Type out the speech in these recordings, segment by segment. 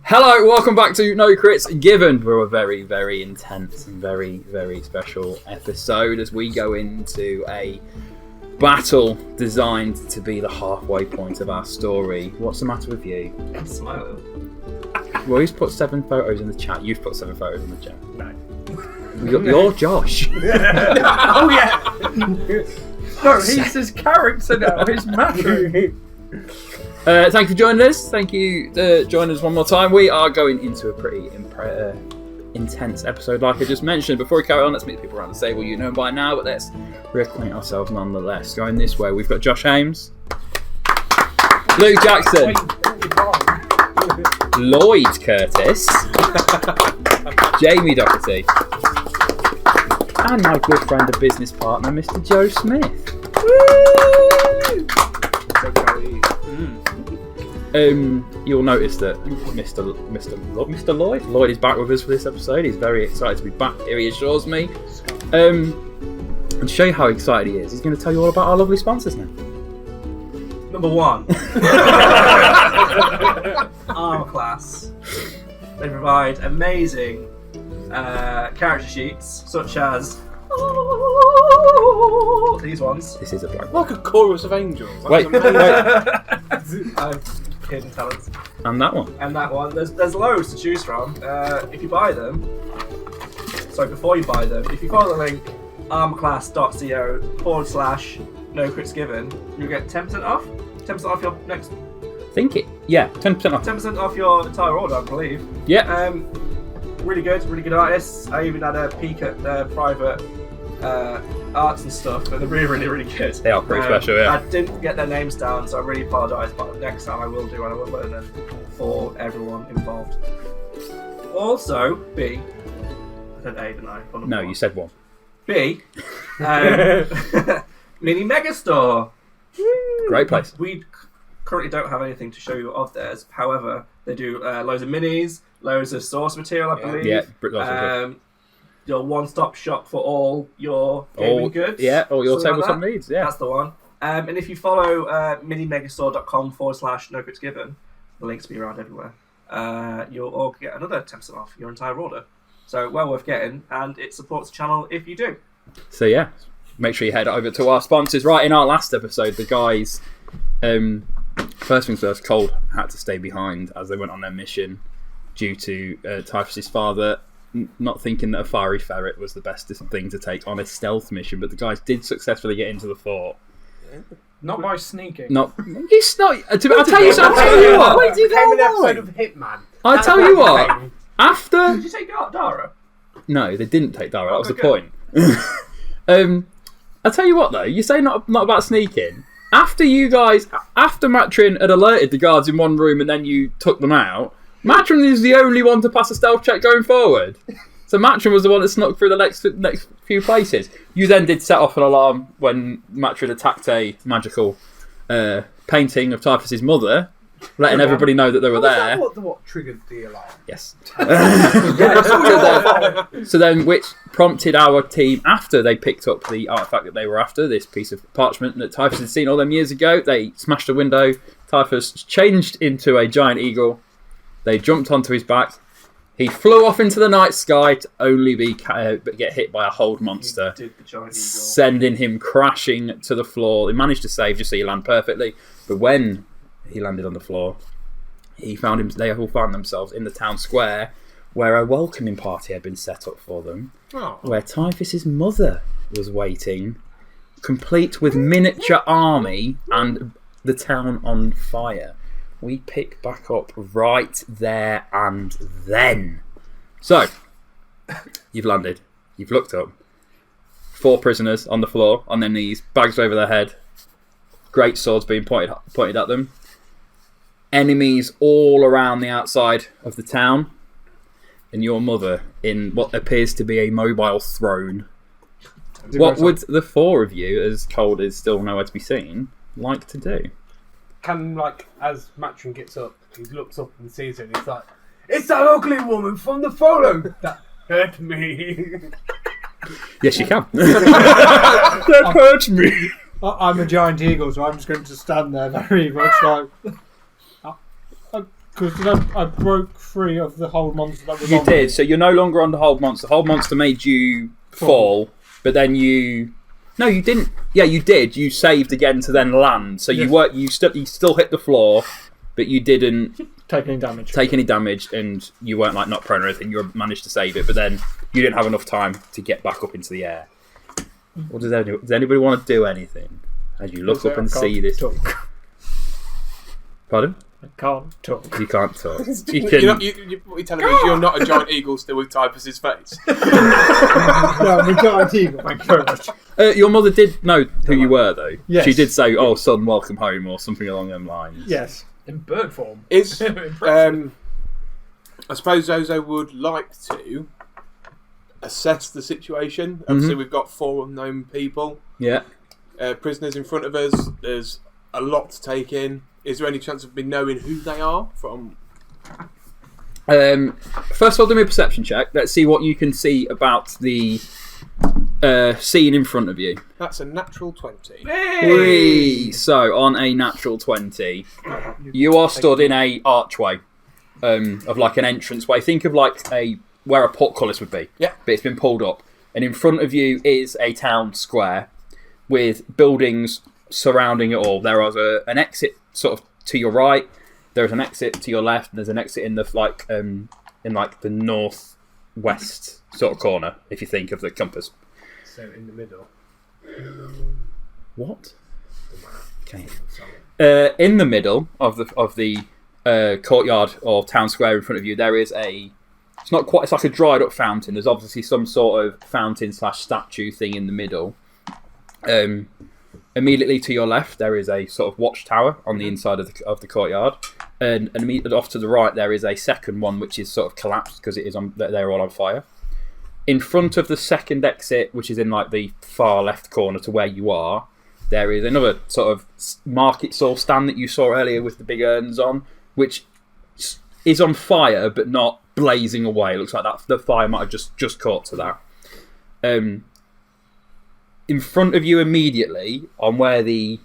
Hello, welcome back to NoCritsGiven. We're a very, very intense and very, very special episode as we go into a battle designed to be the halfway point of our story. What's the matter with you? I'm smiling. Well, he's put 7 photos in the chat. You've put 7 photos in the chat. No. You're Josh. Oh, yeah. No, he's his character now. He's Matryn. Thank you for joining us. Thank you for joining us one more time. We are going into a pretty intense episode, like I just mentioned. Before we carry on, let's meet the people around the table. You know by now, but let's reacquaint ourselves nonetheless. Going this way, we've got Josh Hames, Luke Jackson, Lloyd Curtis, Jamie Docherty, and my good friend and business partner, Mr. Joe Smith. You'll notice that Mr. Lloyd is back with us for this episode. He's very excited to be back here, he assures me. And to show you how excited he is, he's going to tell you all about our lovely sponsors now. Number 1. Armor Class. They provide amazing character sheets, such as these ones. This is a blank. Like a chorus of angels. Wait. Hidden talents. And that one. And that one. There's loads to choose from. If you buy them, before you buy them, if you follow the link armclass.co/NoCritsGiven, you'll get 10% off. 10% off your next. Think it. Yeah, 10% off. 10% off your entire order, I believe. Yeah. Really good artists. I even had a peek at their private arts and stuff, and they're really, really, really good. They are pretty special, yeah. I didn't get their names down, so I really apologise, but next time I will do, and I will learn them for everyone involved. Also, B. I said A, didn't I? No, you said 1. B. Mini Megastore. Great place. We currently don't have anything to show you of theirs. However, they do loads of minis, loads of source material, I believe. Yeah, your one-stop shop for all your gaming goods. Yeah, all your tabletop needs, yeah. That's the one. And if you follow minimegastore.com/NoCritsGiven, the links will be around everywhere, you'll all get another 10% off your entire order. So, well worth getting, and it supports the channel if you do. So, yeah, make sure you head over to our sponsors. Right, in our last episode, the guys, first things first, Cauld had to stay behind as they went on their mission due to Typhus' father not thinking that a fiery ferret was the best thing to take on a stealth mission, but the guys did successfully get into the fort. Not by sneaking. I'll tell you what. Wait, did you an episode of Hitman? I'll tell you what. After. Did you take Dara? No, they didn't take Dara. That was the point. I'll tell you what though. You say not about sneaking. After Matryn had alerted the guards in one room and then you took them out, Matryn is the only one to pass a stealth check going forward. So Matryn was the one that snuck through the next few places. You then did set off an alarm when Matryn attacked a magical painting of Typhus' mother, letting everybody know that they were there. Is that what triggered the alarm? Yes. So then, which prompted our team, after they picked up the artifact that they were after, this piece of parchment that Typhus had seen all them years ago, they smashed a window. Typhus changed into a giant eagle. They jumped onto his back. He flew off into the night sky to only get hit by a hold monster, sending him crashing to the floor. He managed to save, just so he landed perfectly. But when he landed on the floor, they all found themselves in the town square, where a welcoming party had been set up for them, where Typhus' mother was waiting, complete with miniature army and the town on fire. We pick back up right there and then. So, you've landed. You've looked up. 4 prisoners on the floor, on their knees, bags over their head. Great swords being pointed at them. Enemies all around the outside of the town. And your mother in what appears to be a mobile throne. What would the 4 of you, as Cauld is still nowhere to be seen, like to do? Can, as Matryn gets up, he looks up and sees her and he's like, "It's that ugly woman from the photo that hurt me." Yes, you can. That hurt me. I'm a giant eagle, so I'm just going to stand there very much like... Because I broke free of the hold monster that was You on did, me. so you're no longer on the hold monster. Hold monster made you fall, but then you... No, you didn't. Yeah, you did. You saved again to then land. So you still hit the floor, but you didn't Take any damage. and you weren't like not prone or anything. You managed to save it, but then you didn't have enough time to get back up into the air. What does anybody want to do anything as you look up and see this? Talk. Pardon? I can't talk. You can't talk. You What can. you're telling me is you're not a giant eagle still with Typhus's face. No, I'm a giant eagle. Thank you very much. Your mother did know who you were, though. Yes. She did say, "Oh, son, welcome home," or something along them lines. Yes. In bird form. Is Impressive. I suppose Zho-Zho would like to assess the situation. Obviously, we've got 4 unknown people, Yeah. prisoners in front of us. There's a lot to take in. Is there any chance of me knowing who they are from? First of all, do me a perception check. Let's see what you can see about the scene in front of you. That's a natural 20. Whee! So, on a natural 20, you are stood in a archway of like an entranceway. Think of like where a portcullis would be. Yeah. But it's been pulled up. And in front of you is a town square with buildings surrounding it all. There is an exit sort of to your right. There's an exit to your left, and there's an exit in the the northwest sort of corner. If you think of the compass. So in the middle. What? Okay. In the middle of the courtyard or town square in front of you, there is it's not quite. It's like a dried up fountain. There's obviously some sort of fountain / statue thing in the middle. Immediately to your left, there is a sort of watchtower on the inside of the courtyard, and immediately off to the right, there is a second one which is sort of collapsed because it is they're all on fire. In front of the second exit, which is in like the far left corner to where you are, there is another sort of market stall stand that you saw earlier with the big urns on, which is on fire but not blazing away. It looks like the fire might have just caught to that. In front of you immediately, on where the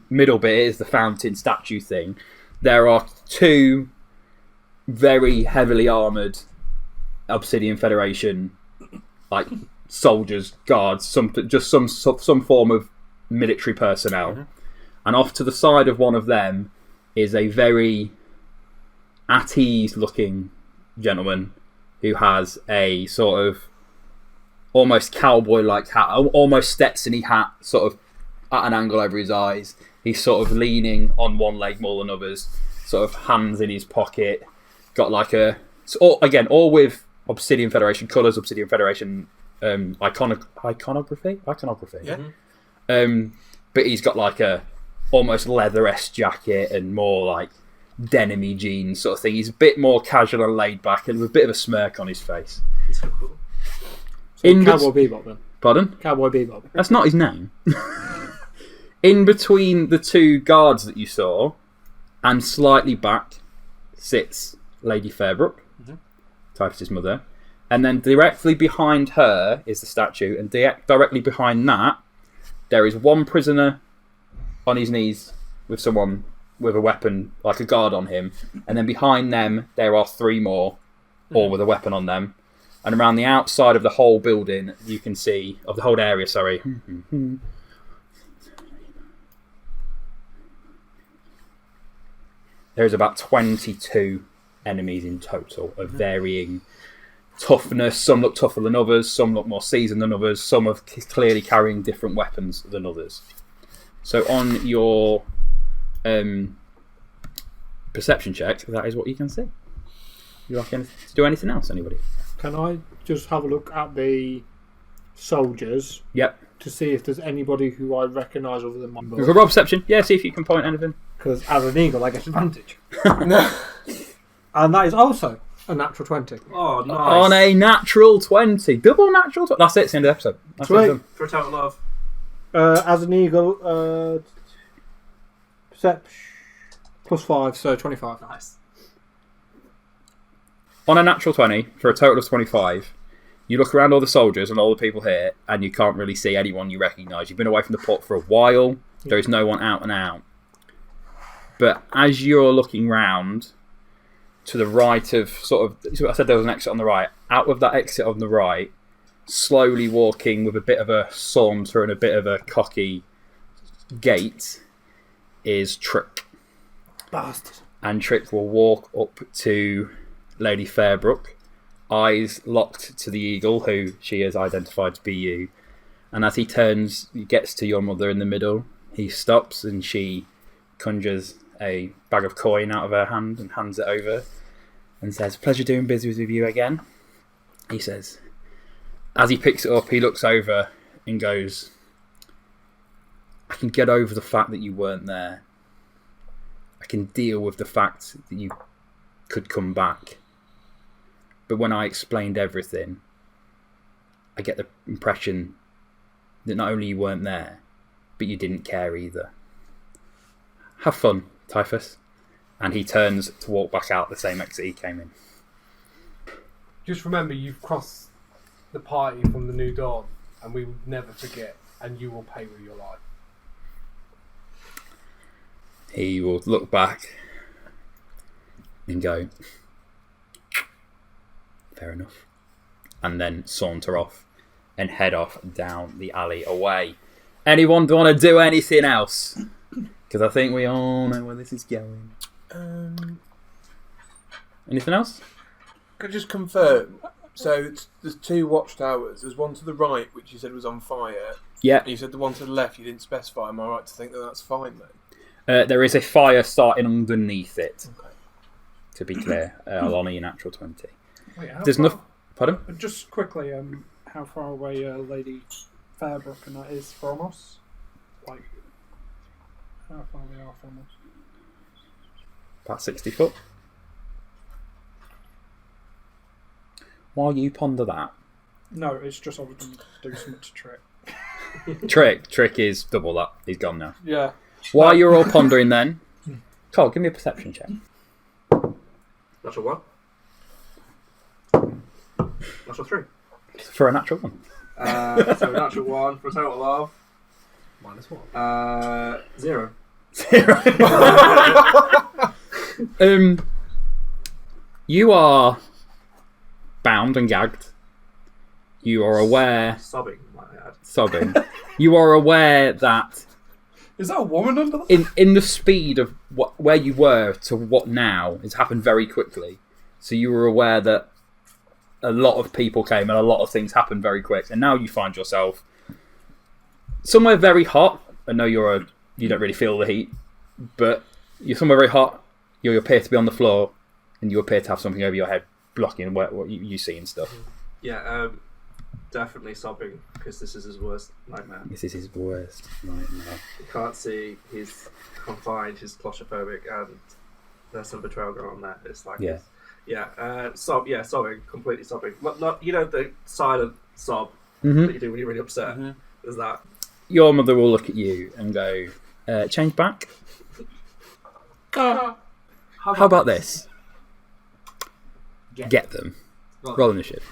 middle bit is, the fountain statue thing, there are 2 very heavily armoured Obsidian Federation like soldiers, guards, some form of military personnel. And off to the side of one of them is a very at ease looking gentleman who has a sort of almost cowboy-like hat, almost Stetson-y hat, sort of at an angle over his eyes. He's sort of leaning on one leg more than others, sort of hands in his pocket. Got like all with Obsidian Federation colours, Obsidian Federation iconography. Yeah. But he's got like a almost leather-esque jacket and more like denim-y jeans sort of thing. He's a bit more casual and laid back and with a bit of a smirk on his face. So cool. Cowboy Bebop then. Pardon? Cowboy Bebop. That's not his name. In between the 2 guards that you saw, and slightly back, sits Lady Fairbrook, Typhus' mother. And then directly behind her is the statue, and directly behind that, there is one prisoner on his knees with someone with a weapon, like a guard on him. And then behind them, there are 3 more, all with a weapon on them. And around the outside of the whole building, you can see, of the whole area, sorry. There's about 22 enemies in total of varying toughness. Some look tougher than others, some look more seasoned than others, some are clearly carrying different weapons than others. So on your perception check, that is what you can see. You like to do anything else, anybody? Can I just have a look at the soldiers? Yep. To see if there's anybody who I recognise other than my You can roll perception. Yeah, see if you can point anything. Because as an eagle, I get advantage. No. And that is also a natural 20. Oh, nice. On a natural 20. Double natural 20. That's it, it's the end of the episode. That's Sweet. it, done. For a total of. As an eagle, perception +5, so 25. Nice. On a natural 20, for a total of 25, you look around all the soldiers and all the people here, and you can't really see anyone you recognise. You've been away from the port for a while. There is no one out and out. But as you're looking round to the right of I said there was an exit on the right. Out of that exit on the right, slowly walking with a bit of a saunter and a bit of a cocky gait, is Trick. Bastard. And Trick will walk up to Lady Fairbrook, eyes locked to the eagle, who she has identified to be you. And as he gets to your mother in the middle, he stops and she conjures a bag of coin out of her hand and hands it over and says, "Pleasure doing business with you again." He says, as he picks it up, he looks over and goes, "I can get over the fact that you weren't there. I can deal with the fact that you could come back. But when I explained everything, I get the impression that not only you weren't there, but you didn't care either. Have fun, Typhus." And he turns to walk back out the same exit he came in. Just remember, you've crossed the party from the New Dawn, and we will never forget, and you will pay with your life. He will look back and go, "Fair enough," and then saunter off and head off down the alley away. Anyone want to do anything else? Because I think we all know where this is going. Anything else? Could I just confirm? So there's 2 watchtowers. There's one to the right, which you said was on fire. Yeah. You said the one to the left you didn't specify. Am I right to think that that's fine then? There is a fire starting underneath it. Okay. To be clear, Alani, a natural 20. Wait, how There's far, nothing. Pardon? Just quickly, how far away Lady Fairbrook and that is from us? Like, how far we are from us? About 60 foot. While you ponder that, No, it's just I was going to do something to Trick. Trick is double that. He's gone now. Yeah. While you're all pondering then, Cauld, give me a perception check. Natural 1. Natural 3. For a natural one. So natural 1 for a total of -1. 0. You are bound and gagged. You are aware... Sobbing, might I add. Sobbing. You are aware that Is that a woman under the... in the speed of where you were to what now, it's happened very quickly. So you were aware that a lot of people came and a lot of things happened very quick. And now you find yourself somewhere very hot. I know you don't really feel the heat, but you're somewhere very hot. You appear to be on the floor, and you appear to have something over your head blocking what you see and stuff. Yeah, definitely sobbing, because this is his worst nightmare. This is his worst nightmare. He can't see, he's confined, he's claustrophobic, and there's some betrayal going on there. It's like, sobbing, completely sobbing. Not the silent sob that you do when you're really upset. Mm-hmm. There's that. Your mother will look at you and go, change back? How about this? Get them. Roll initiative.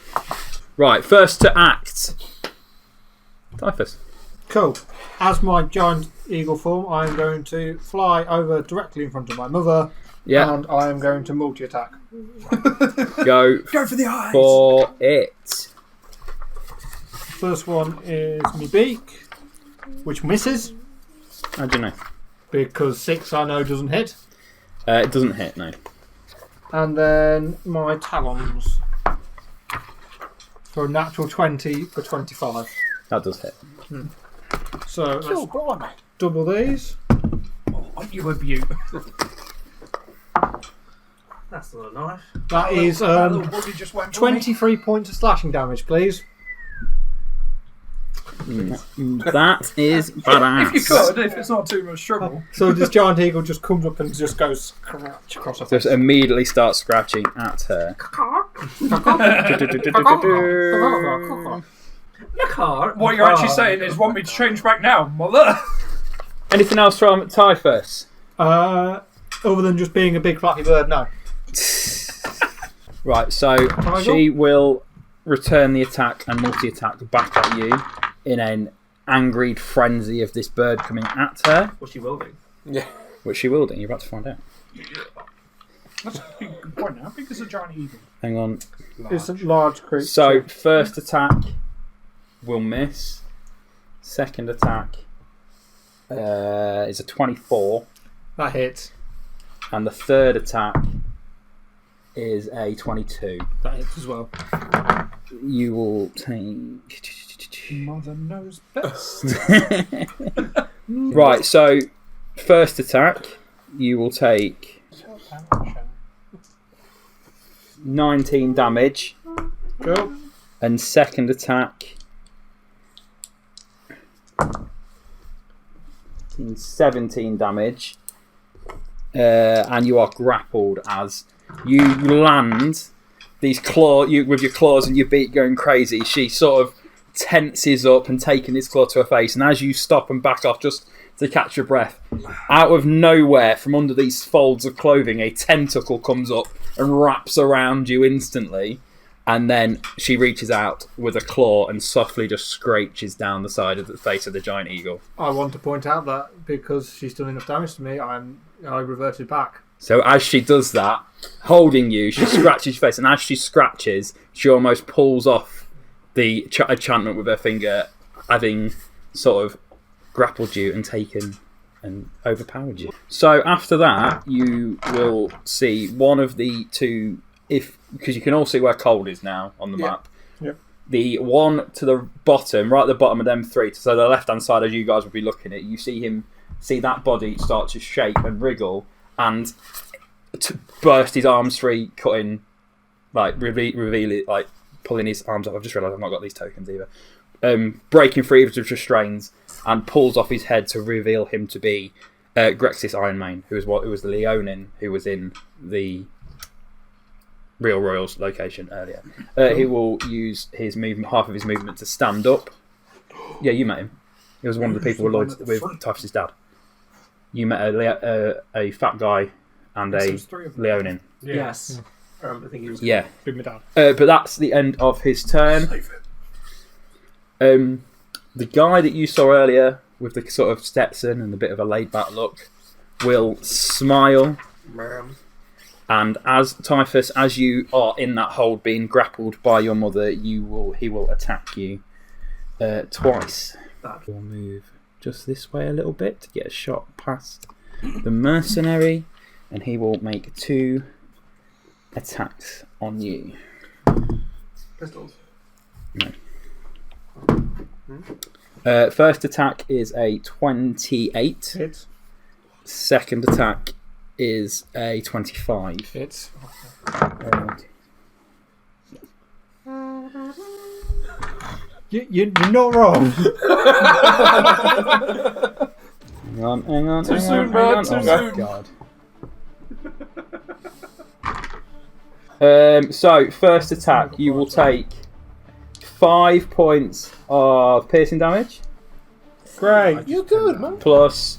Right, first to act. Typhus. Cool. As my giant eagle form, I am going to fly over directly in front of my mother. Yeah. And I am going to multi-attack. Go for the eyes. For it. First one is me beak, which misses. How do you know? Because 6 I know doesn't hit. It doesn't hit, no. And then my talons. For a natural 20 for 25. That does hit. So let's double these. Oh, aren't you a beaut? That's not a knife. That is That little buggy just went for me. 23 points of slashing damage, please. That is badass. If you could, if it's not too much trouble. So this giant eagle just comes up and just goes scratch across her face. Just immediately starts scratching at her. What you're actually saying is, want me to change back now, mother? Anything else from Typhus? Other than just being a big flappy bird, no. Right, so she will return the attack and multi-attack back at you in an angry frenzy of this bird coming at her. What's she wielding? Yeah. which she will do. You're about to find out. That's a good point. How big is a giant eagle? Hang on. It's a large creature. So, first attack will miss. Second attack is a 24. That hits. And the third attack is a 22. That hits as well. You will take... Mother knows best. Right, so first attack, you will take 19 damage. Cool. And second attack, 17 damage. And you are grappled as you land these with your claws and your beak going crazy. She sort of tenses up and taking his claw to her face, and as you stop and back off just to catch your breath, out of nowhere from under these folds of clothing a tentacle comes up and wraps around you instantly, and then she reaches out with a claw and softly just scratches down the side of the face of the giant eagle. I want to point out that because she's done enough damage to me, I reverted back. So as she does that, holding you, she scratches your face, and as she scratches, she almost pulls off the enchantment with her finger, having sort of grappled you and taken and overpowered you. So after that, you will see one of the two, because you can all see where Cauld is now on the map. Yep. The one to the bottom, right at the bottom of them three, so the left-hand side as you guys would be looking at, you see that body start to shake and wriggle and to burst his arms free, cutting, reveal it, pulling his arms off. I've just realised I've not got these tokens either. Breaking free of his restraints and pulls off his head to reveal him to be Grexis Ironmane, who was the Leonin who was in the Real Royals location earlier. He will use his movement, half of his movement, to stand up. Yeah, you met him. He was one of the people with Typhus' dad. You met a fat guy and a Leonin. Yes. I think he was. Yeah. Big my dad. But that's the end of his turn. The guy that you saw earlier with the sort of Stetson and a bit of a laid-back look will smile. And as Typhus, as you are in that hold being grappled by your mother, he will attack you twice. He'll move just this way a little bit to get a shot past the mercenary, and he will make 2 attacks on you. Pistols. No. First attack is a 28. Hits. Second attack is a 25. Hits. You're not wrong. Hang on. Too soon, man. Too soon. God. So, first attack, you will take 5 points of piercing damage. Great. You're good, man. Plus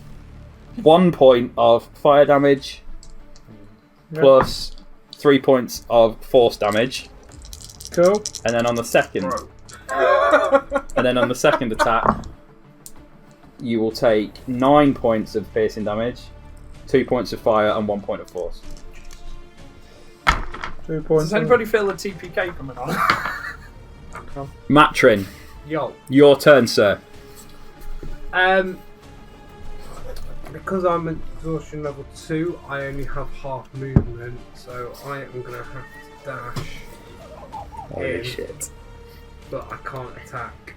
1 point of fire damage. Plus 3 points of force damage. Cool. And then on the second... attack, you will take 9 points of piercing damage, 2 points of fire, and 1 point of force. 2 points. Does anybody feel a TPK coming on? Matryn, Yo. your turn, sir. Because I'm exhaustion level 2, I only have half movement, so I am going to have to dash. Holy shit. But I can't attack.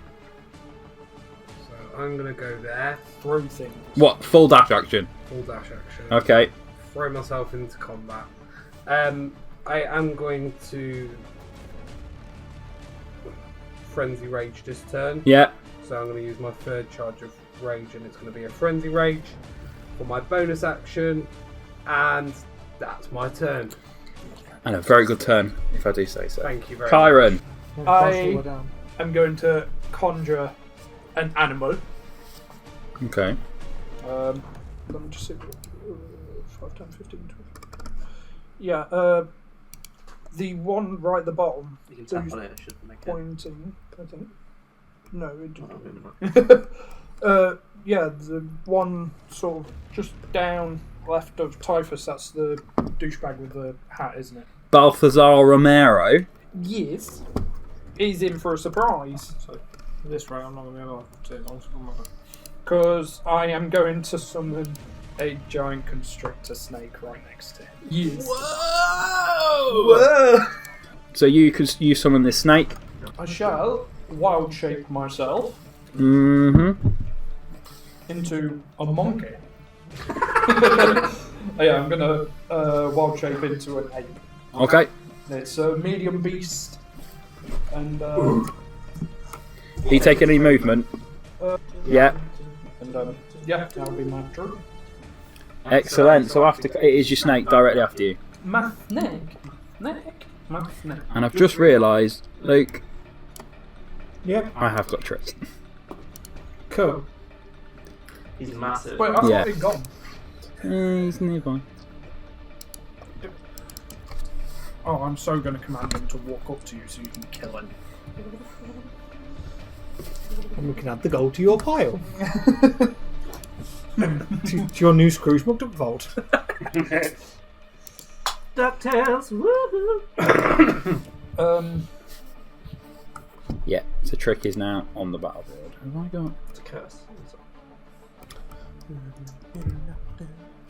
So I'm going to go there. Throw things. What? Full dash action? Full dash action. Okay. Throw myself into combat. I am going to Frenzy Rage this turn. Yeah. So I'm going to use my third charge of rage, and it's going to be a Frenzy Rage for my bonus action, and that's my turn. And a very good turn, if I do say so. Thank you very Chiron. much. I am going to conjure an animal. Okay. Let me just see. 5, 10, 15, 20. Yeah, the one right at the bottom. You can tap on it, it should make it. Pointing, I think. No, it Oh, didn't. maybe not. Yeah, the one sort of just down left of Typhus, that's the douchebag with the hat, isn't it? Balthazar Romero. Yes. He's in for a surprise. So, this way, I'm not going to be able to take long. Because I am going to summon a giant constrictor snake right next to him. Yes. Whoa! So you summon this snake. I shall wild shape myself into a monkey. I'm going to wild shape into an ape. Okay. It's a medium beast. And, Do you take any movement? Yeah. And, that'll be my turn. Excellent. So after it is your snake directly after you. My snake. And I've just realised, Luke, Yep. I have got tricked. Cool. He's massive. Wait, I've Yeah. already gone. He's nearby. Oh, I'm so going to command him to walk up to you so you can kill him. And we can add the gold to your pile. to your new Scrooge McDuck vault. DuckTales. Yeah, so trick is now on the battlefield. Have I got? It's a curse.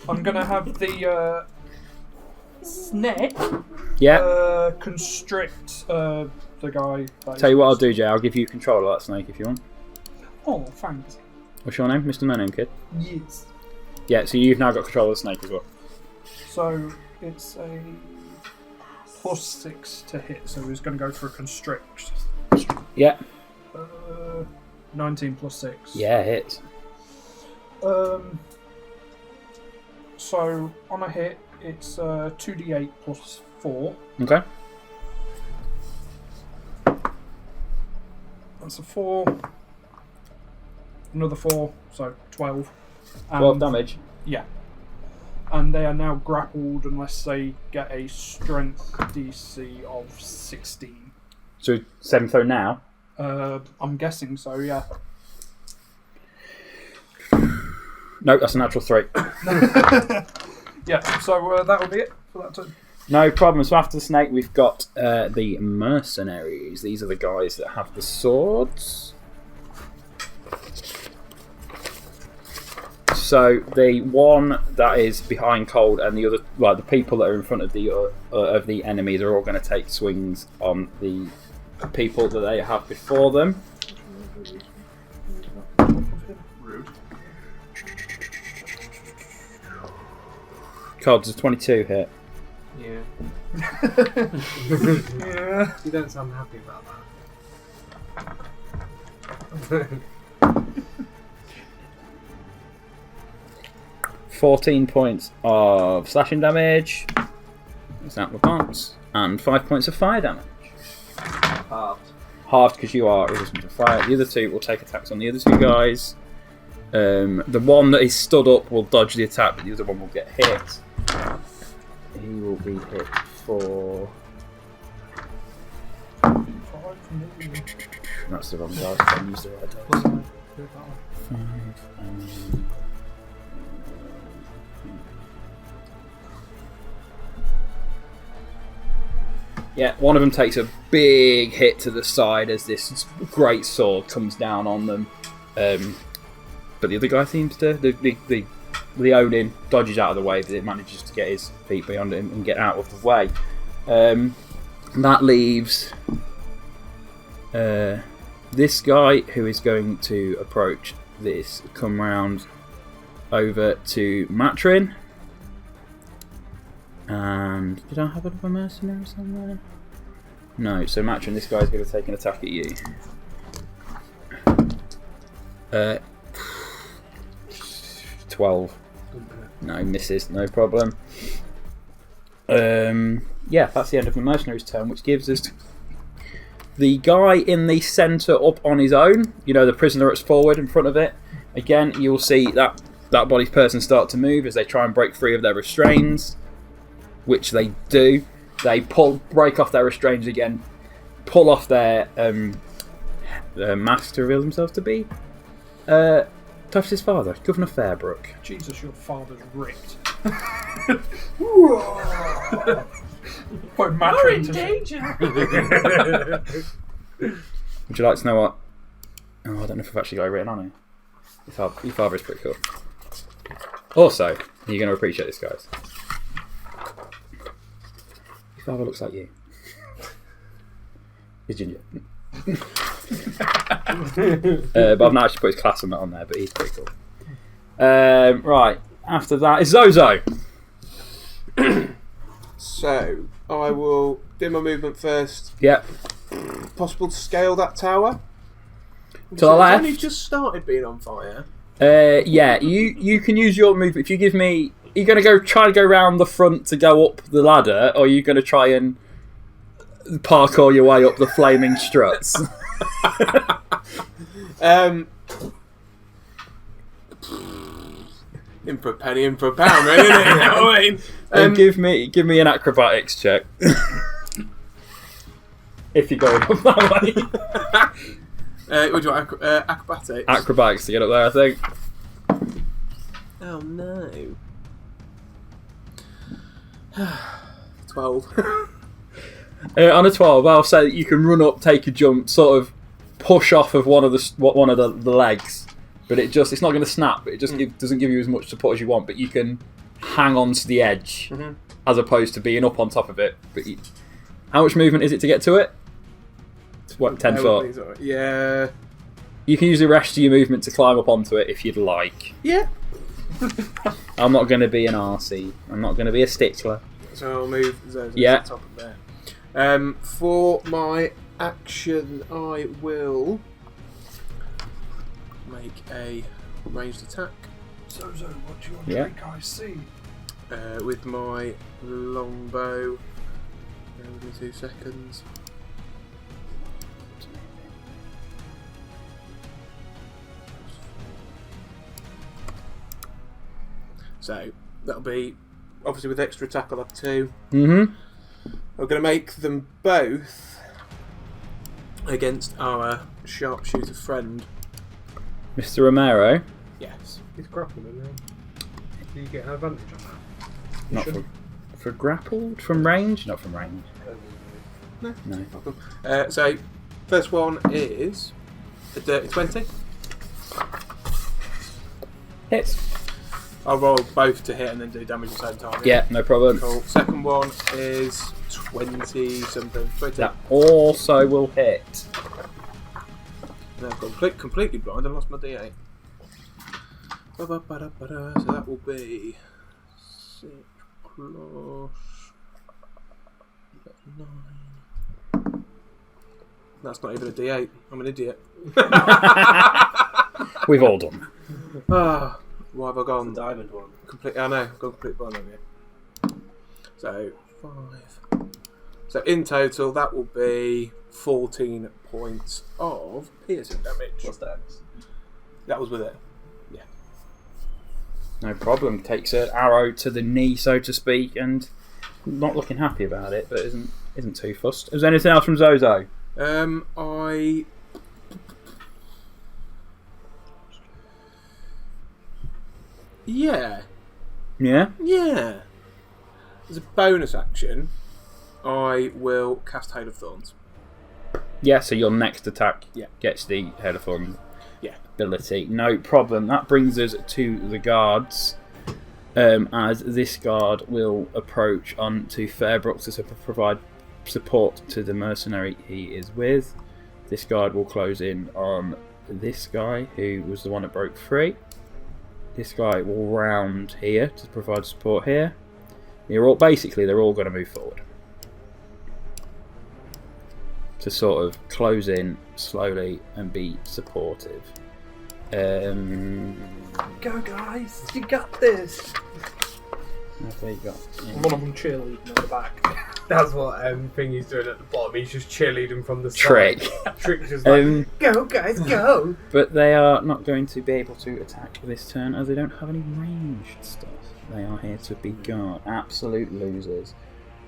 I'm going to have the snake constrict the guy. Tell you what I'll do, Jay. I'll give you control of that snake if you want. Oh, thanks. What's your name? Mr. No Name Kid? Yes. Yeah, so you've now got control of the snake as well. So it's a +6 to hit, so he's going to go for a constrict. Yeah. 19 + 6. Yeah, hits. So on a hit, it's 2d8 + 4. Okay. That's a 4. Another 4, so 12. 12 damage. Yeah. And they are now grappled unless they get a strength DC of 16. So 7 throw now. I'm guessing so, yeah. No, that's a natural 3. Yeah, so that will be it for that turn. No problem. So after the snake, we've got the mercenaries. These are the guys that have the swords. So the one that is behind Cauld and the other, like the people that are in front of the enemies, are all going to take swings on the people that they have before them. Rude. Cauld, does a 22 hit? Yeah. Yeah. You don't sound happy about that. 14 points of slashing damage. Is that with parts? And 5 points of fire damage. Halved. Halved because you are resistant to fire. The other two will take attacks on the other two guys. The one that is stood up will dodge the attack, but the other one will get hit. He will be hit for... That's the wrong dice, I used the right dice. 5 and... Yeah, one of them takes a big hit to the side as this great sword comes down on them. But the other guy seems to... The Leonin dodges out of the way, but it manages to get his feet beyond him and get out of the way. That leaves this guy, who is going to approach this, come round over to Matryn. And did I have another mercenary somewhere? No, so Matryn, this guy's going to take an attack at you. 12. No, misses, no problem. Yeah, that's the end of the mercenary's turn, which gives us the guy in the centre up on his own. You know, the prisoner that's forward in front of it. Again, you'll see that body's person start to move as they try and break free of their restraints, which they do. They break off their restraints again, pull off their masks to reveal themselves to be Typhus' father, Governor Fairbrook. Jesus, your father's ripped. Put Matryn to sleep. Would you like to know what? Oh, I don't know if I've actually got it written on here. Your father is pretty cool. Also, you're going to appreciate this, guys. Your father looks like you. He's ginger. But I've not actually put his class on there, but he's pretty cool. Right, after that is Zho-Zho. So, I will do my movement first. Yep. Possible to scale that tower? To the So left. It's only just started being on fire. Yeah, you can use your movement. If you give me... Are you going to try to go around the front to go up the ladder, or are you going to try and parkour your way up the flaming struts? In for a penny, in for a pound, really, isn't it? You know what I mean? And give me an acrobatics check. If you're going up that way. What do you want? Acrobatics? Acrobatics to get up there, I think. Oh no. 12. On a 12, I'll say that you can run up, take a jump, sort of push off of one of the legs, but it's not going to snap. It just doesn't give you as much support as you want, but you can hang on to the edge as opposed to being up on top of it. But how much movement is it to get to it? It's what, 10 foot? Yeah. You can use the rest of your movement to climb up onto it if you'd like. Yeah. I'm not going to be an arsey. I'm not going to be a stickler. So I'll move those Yeah. to the top of there. For my action, I will make a ranged attack Zho-Zho, what do you want Yeah. to make I see? with my longbow. Give me 2 seconds. So that'll be obviously with extra attack. I'll have 2. Mm-hmm. We're going to make them both against our sharpshooter friend. Mr. Romero. Yes. He's grappled in there. Do you get an advantage on that? Not for grappled? From range? Not from range. No. No. Problem. So first one is a dirty 20. Hits. I'll roll both to hit and then do damage at the same time. Yeah, no problem. Cool. Second one is 20 something. 20. That also will hit. No, I've gone completely blind. I lost my D8. So that will be 6 plus 9. That's not even a D8. I'm an idiot. We've all done. Ah, why have I gone? Diamond one. I know, I've gone complete blind on you. So 5. So in total, that will be 14 points of piercing damage. What's that? That was with it. No problem. Takes an arrow to the knee, so to speak, and not looking happy about it, but isn't too fussed. Is there anything else from Zho-Zho? Yeah. Yeah? Yeah. As a bonus action, I will cast Hail of Thorns. Yeah, so your next attack Yeah. gets the Hail of Thorns Yeah. ability. No problem. That brings us to the guards. As this guard will approach on to Fairbrook to provide support to the mercenary he is with. This guard will close in on this guy who was the one that broke free. This guy will round here to provide support here. They're all going to move forward to sort of close in slowly and be supportive. Go guys, you got this! What have they got? One of them cheerleading at the back. That's what thing he's doing at the bottom. He's just cheerleading from the Trick. side. Trick just like, go guys, go! But they are not going to be able to attack this turn as they don't have any ranged stuff. They are here to be guard. Absolute losers.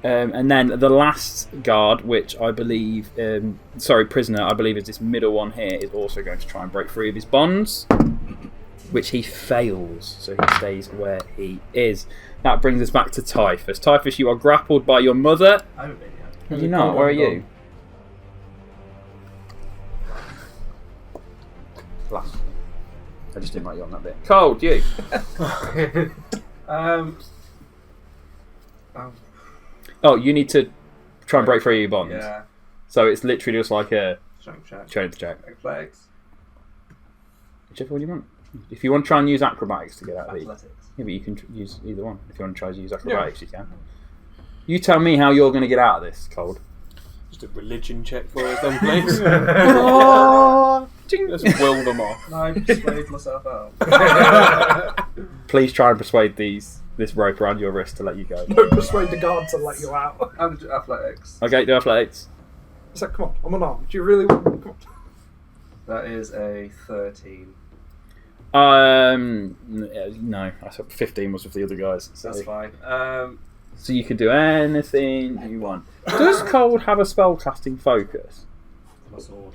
And then the last guard, which I believe... prisoner, I believe is this middle one here, is also going to try and break free of his bonds. which he fails, so he stays where he is. That brings us back to Typhus. Typhus, you are grappled by your mother. I haven't been yet. Are you not? Where are you? Last. I just didn't write you on that bit. Cauld, you. Oh, you need to try and break free your bonds. Yeah. So it's literally just like a Strength check. strength check. Athletics. Whichever one you want. If you want to try and use acrobatics to get out of these. Athletics. Yeah, but you can use either one. If you want to try to use acrobatics, you can. You tell me how you're going to get out of this, Cauld. Just a religion check for us then, please. Let's will them off. No, I persuade myself out. Please try and persuade this rope around your wrist to let you go. Don't persuade the guard to let you out. I'm going to do athletics. Okay, do athletics. It's like, come on, I'm unarmed. Do you really want? Come on. That is a 13. No, I thought 15 was with the other guys. So. That's fine. So you can do anything you want. Does Cauld have a spellcasting focus? My sword.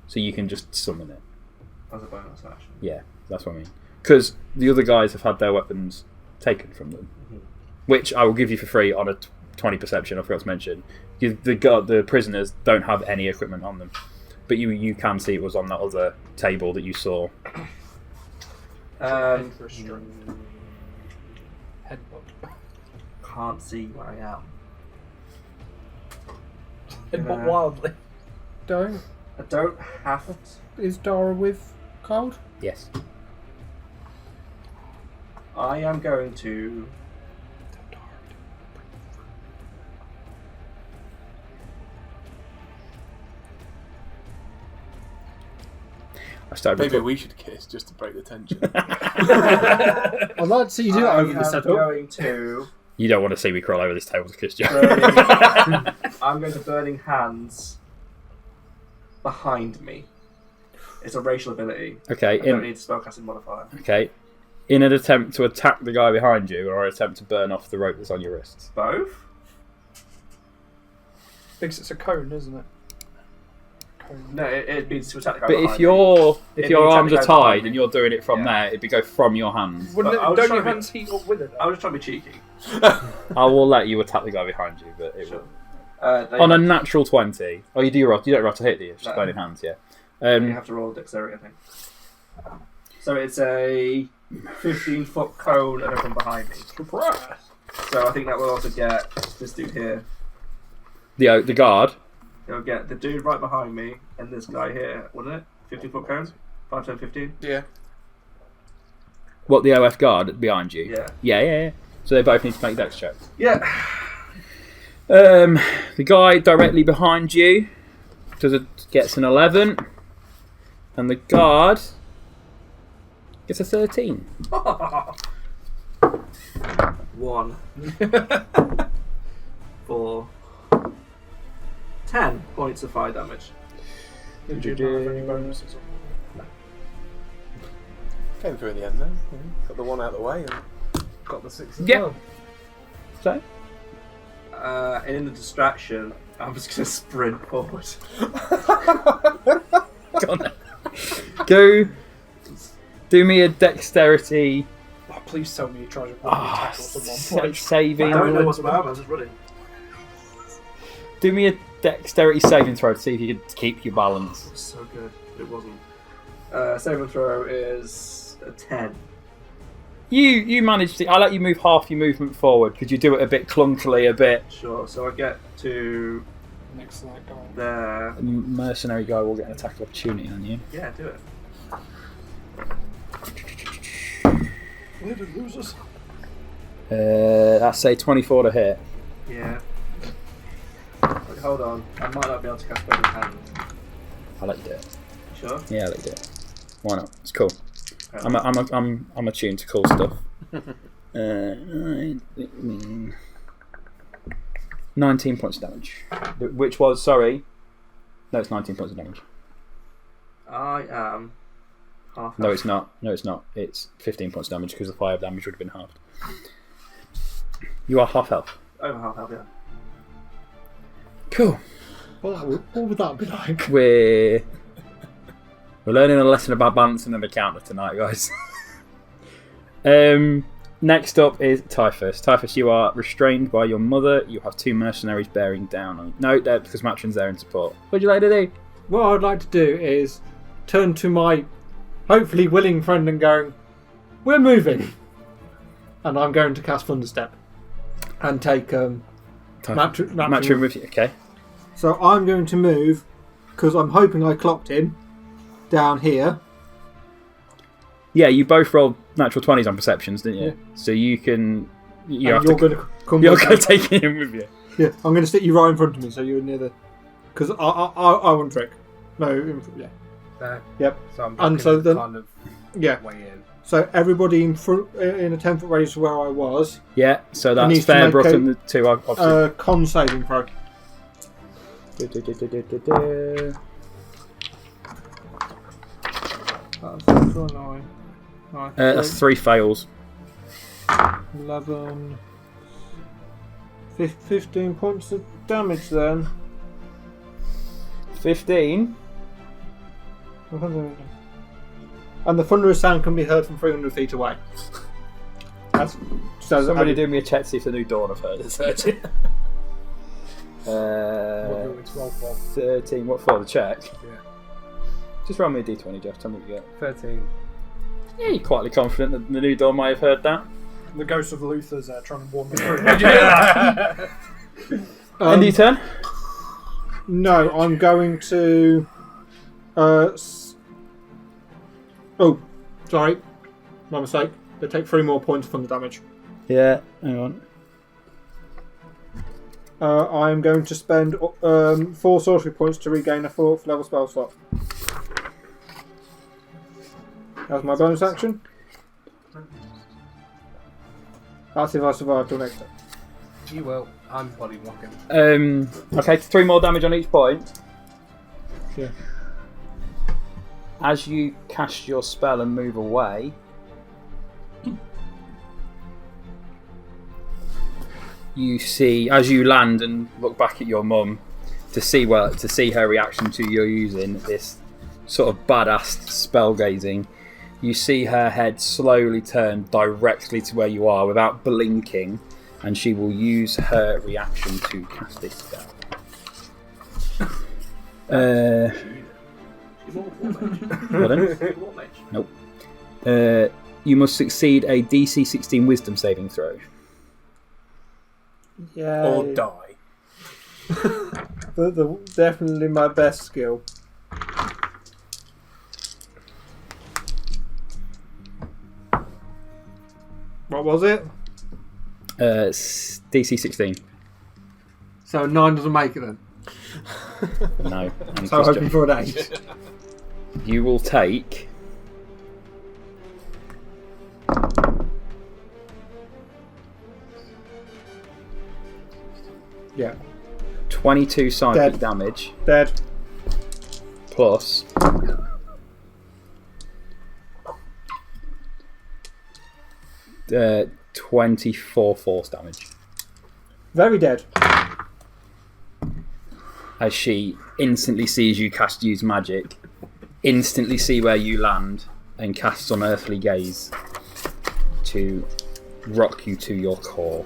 So you can just summon it. As a bonus action. Yeah, that's what I mean. Because the other guys have had their weapons taken from them, which I will give you for free on a 20 perception. I forgot to mention. The prisoners don't have any equipment on them, but you can see it was on that other table that you saw. For a strength. Headbutt. Can't see where I am. Headbutt wildly. Don't. I don't have to. Is Dara with Cauld? Yes. I am going to. I started. Maybe we should kiss just to break the tension. I'd like to see you do that over the I'm setup. going to. You don't want to see me crawl over this table to kiss you. I'm going to Burning Hands behind me. It's a racial ability. Okay. I don't need a spellcasting modifier. Okay. In an attempt to attack the guy behind you, or an attempt to burn off the rope that's on your wrists. Both? Because it's a cone, isn't it? Cone. No, it means to attack the guy But behind if me. your It'd your be arms are attack the guy behind tied me. and you're doing it from Yeah. there, it'd go from your hands. Wouldn't But it, I was don't trying your to be- hands heat up with it? I was trying to be cheeky. I will let you attack the guy behind you, but it Sure. will. On a natural 20. Oh, you don't roll to hit, do you? It's just No. burning hands, yeah. You have to roll dexterity, I think. So it's a 15-foot cone and everyone behind me. So I think that will also get this dude here. The guard. It'll get the dude right behind me and this guy here, wouldn't it? 15-foot cone? 5, 10, 15? Yeah. What, the OF guard behind you? Yeah. Yeah. So they both need to make dex checks. Yeah. The guy directly behind you gets an 11, and the guard gets a 13. 1. 4. 10 points of fire damage. Did you not have any bonuses? Came through in the end, though. Got the one out of the way and got the 6 as Yeah. well. So And in the distraction, I'm just going to sprint forward. go. Do me a dexterity Oh, please tell me you try to tackle someone. Please. saving. I don't know what's about, I'm just running. Do me a dexterity saving throw to see if you can keep your balance. It was so good. It wasn't. Saving throw is a 10. You managed to. I let you move half your movement forward because you do it a bit clunkily, a bit. Sure, so I get to Next to that guy. there. A mercenary guy will get an attack of opportunity on you. Yeah, do it. Where did losers? That's a 24 to hit. Yeah. Wait, hold on. I might not be able to cast Burning Hand. I'll let you do it. Sure? Yeah, I'll let you do it. Why not? It's cool. I'm attuned to cool stuff. 19 points of damage. Which was, sorry. No, it's 19 points of damage. I am half. No, it's not. It's 15 points of damage because the fire damage would have been halved. You are half health. Over half health, yeah. Cool. Well, what would that be like? We're learning a lesson about balancing an encounter tonight, guys. Next up is Typhus. Typhus, you are restrained by your mother. You have 2 mercenaries bearing down on you. No, because Matryn's there in support. What would you like to do? What I'd like to do is turn to my hopefully willing friend and going, we're moving. And I'm going to cast Thunderstep and take Matryn with you. Okay. So I'm going to move, because I'm hoping I clocked him, down here. Yeah, you both rolled natural 20s on perceptions, didn't you? Yeah. So you can... You're going to come You're with going me. to take him with you. Yeah, I'm going to stick you right in front of me, so you're near the... Because I want trick. No, yeah. There. Yep. So I'm And so then- kind of Yeah. way in. So everybody in front, in a 10-foot radius of where I was, Yeah, so that's needs to make Fairbrook a- and the 2 obviously. con saving throw. That's 9. That's 3 fails. 11... 15 points of damage then. 15. And the thunderous sound can be heard from 300 feet away. That's so Somebody do me a check to see if the new dawn I've heard is 13. What do you want me to roll for? 13. What for? The check? Yeah. Just roll me a d20, Jeff. Tell me what you get. 13. Yeah, you're quietly confident that the new dawn might have heard that. The ghost of Luther's there trying to warn me through. End of your turn? No, I'm going to... Oh, sorry. My mistake. They take 3 more points from the damage. Yeah, hang on. I'm going to spend 4 sorcery points to regain a 4th level spell slot. That's my bonus action. That's if I survive till next time. You will. I'm body blocking. Okay, 3 more damage on each point. Yeah. As you cast your spell and move away, you see, as you land and look back at your mum to see her reaction to your using this sort of badass spell gazing, you see her head slowly turn directly to where you are without blinking, and she will use her reaction to cast this spell. Nope. You must succeed a DC 16 Wisdom saving throw. Yeah. Or die. Definitely my best skill. What was it? DC 16. So 9 doesn't make it then. No. So I'm hoping for an 8. You will take... Yeah. 22 psychic Dead. damage Dead. plus... Uh, 24 force damage. Very dead. As she instantly sees you use magic, instantly see where you land, and casts Unearthly Gaze to rock you to your core.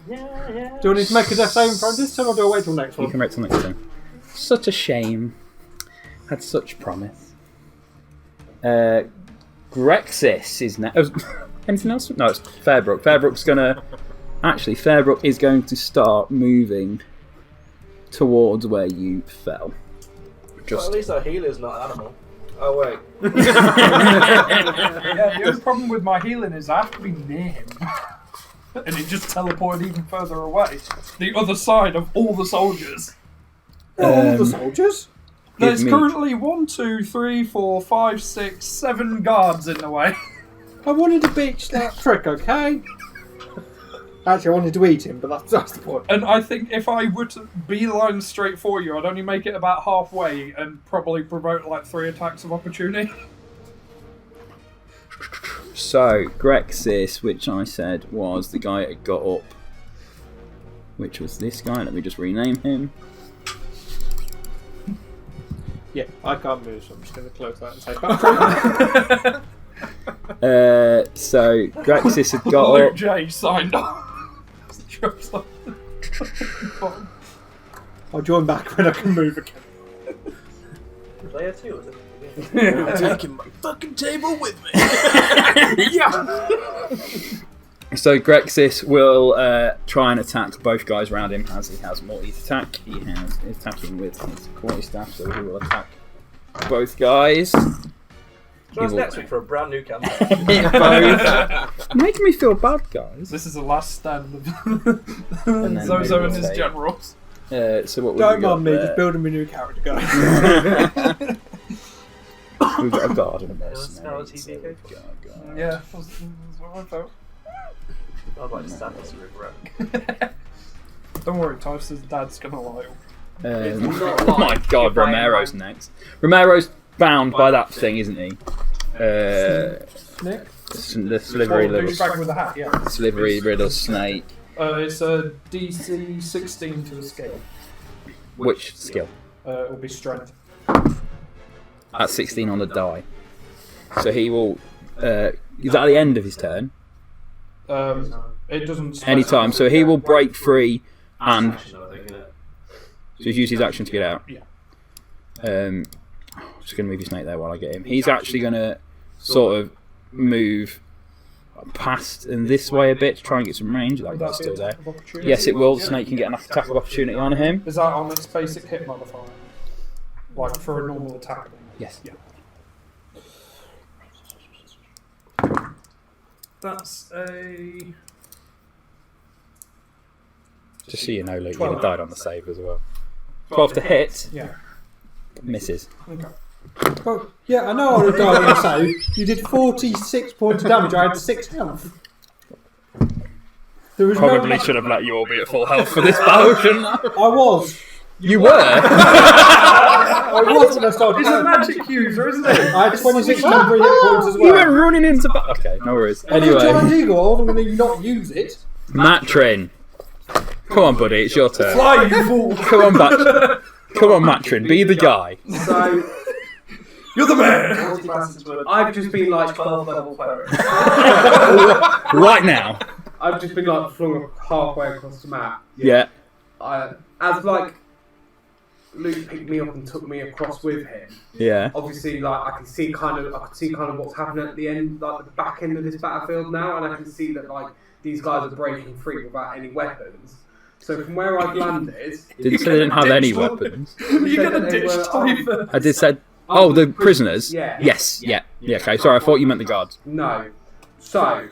Do I need to make a death saving throw this time, or do I wait till next You one? can wait till next time. Such a shame. Had such promise. Grexis is now. Anything else? No, it's Fairbrook. Fairbrook is going to start moving towards where you fell. Well, at least our healer's not an animal. Oh, wait. Yeah, the only problem with my healing is I have to be near him. And it just teleported even further away. The other side of all the soldiers. All the soldiers? There's me- currently 1, 2, 3, 4, 5, 6, 7 guards in the way. I wanted to beach that trick, okay? Actually, I wanted to eat him, but that's the point. And I think if I were to beeline straight for you, I'd only make it about halfway and probably provoke like 3 attacks of opportunity. So, Grexis, which I said was the guy that got up, which was this guy. Let me just rename him. Yeah, I can't move, so I'm just going to close that and say So Grexis had got Luke up. J signed off. I'll join back when I can move again. Player 2, is it? I'm taking my fucking table with me. So Grexis will try and attack both guys around him as he has multi-attack. He has attacking with his quarterstaff, so he will attack both guys. Join us next week for a brand new campaign. Both. Making me feel bad, guys. This is the last stand of And then Zho-Zho they and will his take- generals. So what Don't we've got mind me, there? just building me new character, guys. We've got a guard and a Scarlet mercenary. TV So we've got a guard. Yeah, that's what I felt. I'd like to stand as a regret. Don't worry, Typhus' dad's gonna lie. Oh my god, Romero's next. Romero's bound by that thing, isn't he? Nick? The slivery little, Douchebag with a hat, yeah. slivery little snake. It's a DC 16 to escape. Which skill? It'll be strength. At 16 on the die. So he will. Is that at the end of his turn? It doesn't. Anytime. So he will break free and. So he's used his action to get out. Yeah. Just going to move his snake there while I get him. He's actually going to sort of move past and this way a bit to try and get some range. That guy's still there. Yes, it will. The snake can get an attack of opportunity on him. Is that on its basic hit modifier? Like for a normal attack? Yes. Yeah. That's a. Just so you know, Luke, 12. you died on the save as well. 12 to hit. Yeah. Misses. Okay. Well, yeah, I know I would have died on the save. You did 46 points of damage. I had 6 health. There was Probably no... should have let you all be at full health for this battle, shouldn't I? I was. You were? I was when I started. He's a magic user, isn't he? I had 26 temporary hit points as well. You went running into battle. Okay, no worries. Giant Anyway, Eagle, I wasn't going to not use it. Matryn. Come on, buddy, it's your turn. Fly, you fool! Come on, Matryn, be the guy. So, You're the man! I've just been like 12 level cleric. Right now. I've just been like flung halfway across the map. Yeah. As like Luke picked me up and took me across with him. Yeah. Obviously, like I could see kind of what's happening at the end, like the back end of this battlefield now, and I can see that like these guys are breaking free without any weapons. So from where I've landed, Didn't say they didn't have any weapons. You're gonna ditch Typhus. I did say. Oh, the prisoners? Yeah. Yes, yeah. Yeah, okay, sorry, I thought you meant the guards. no. So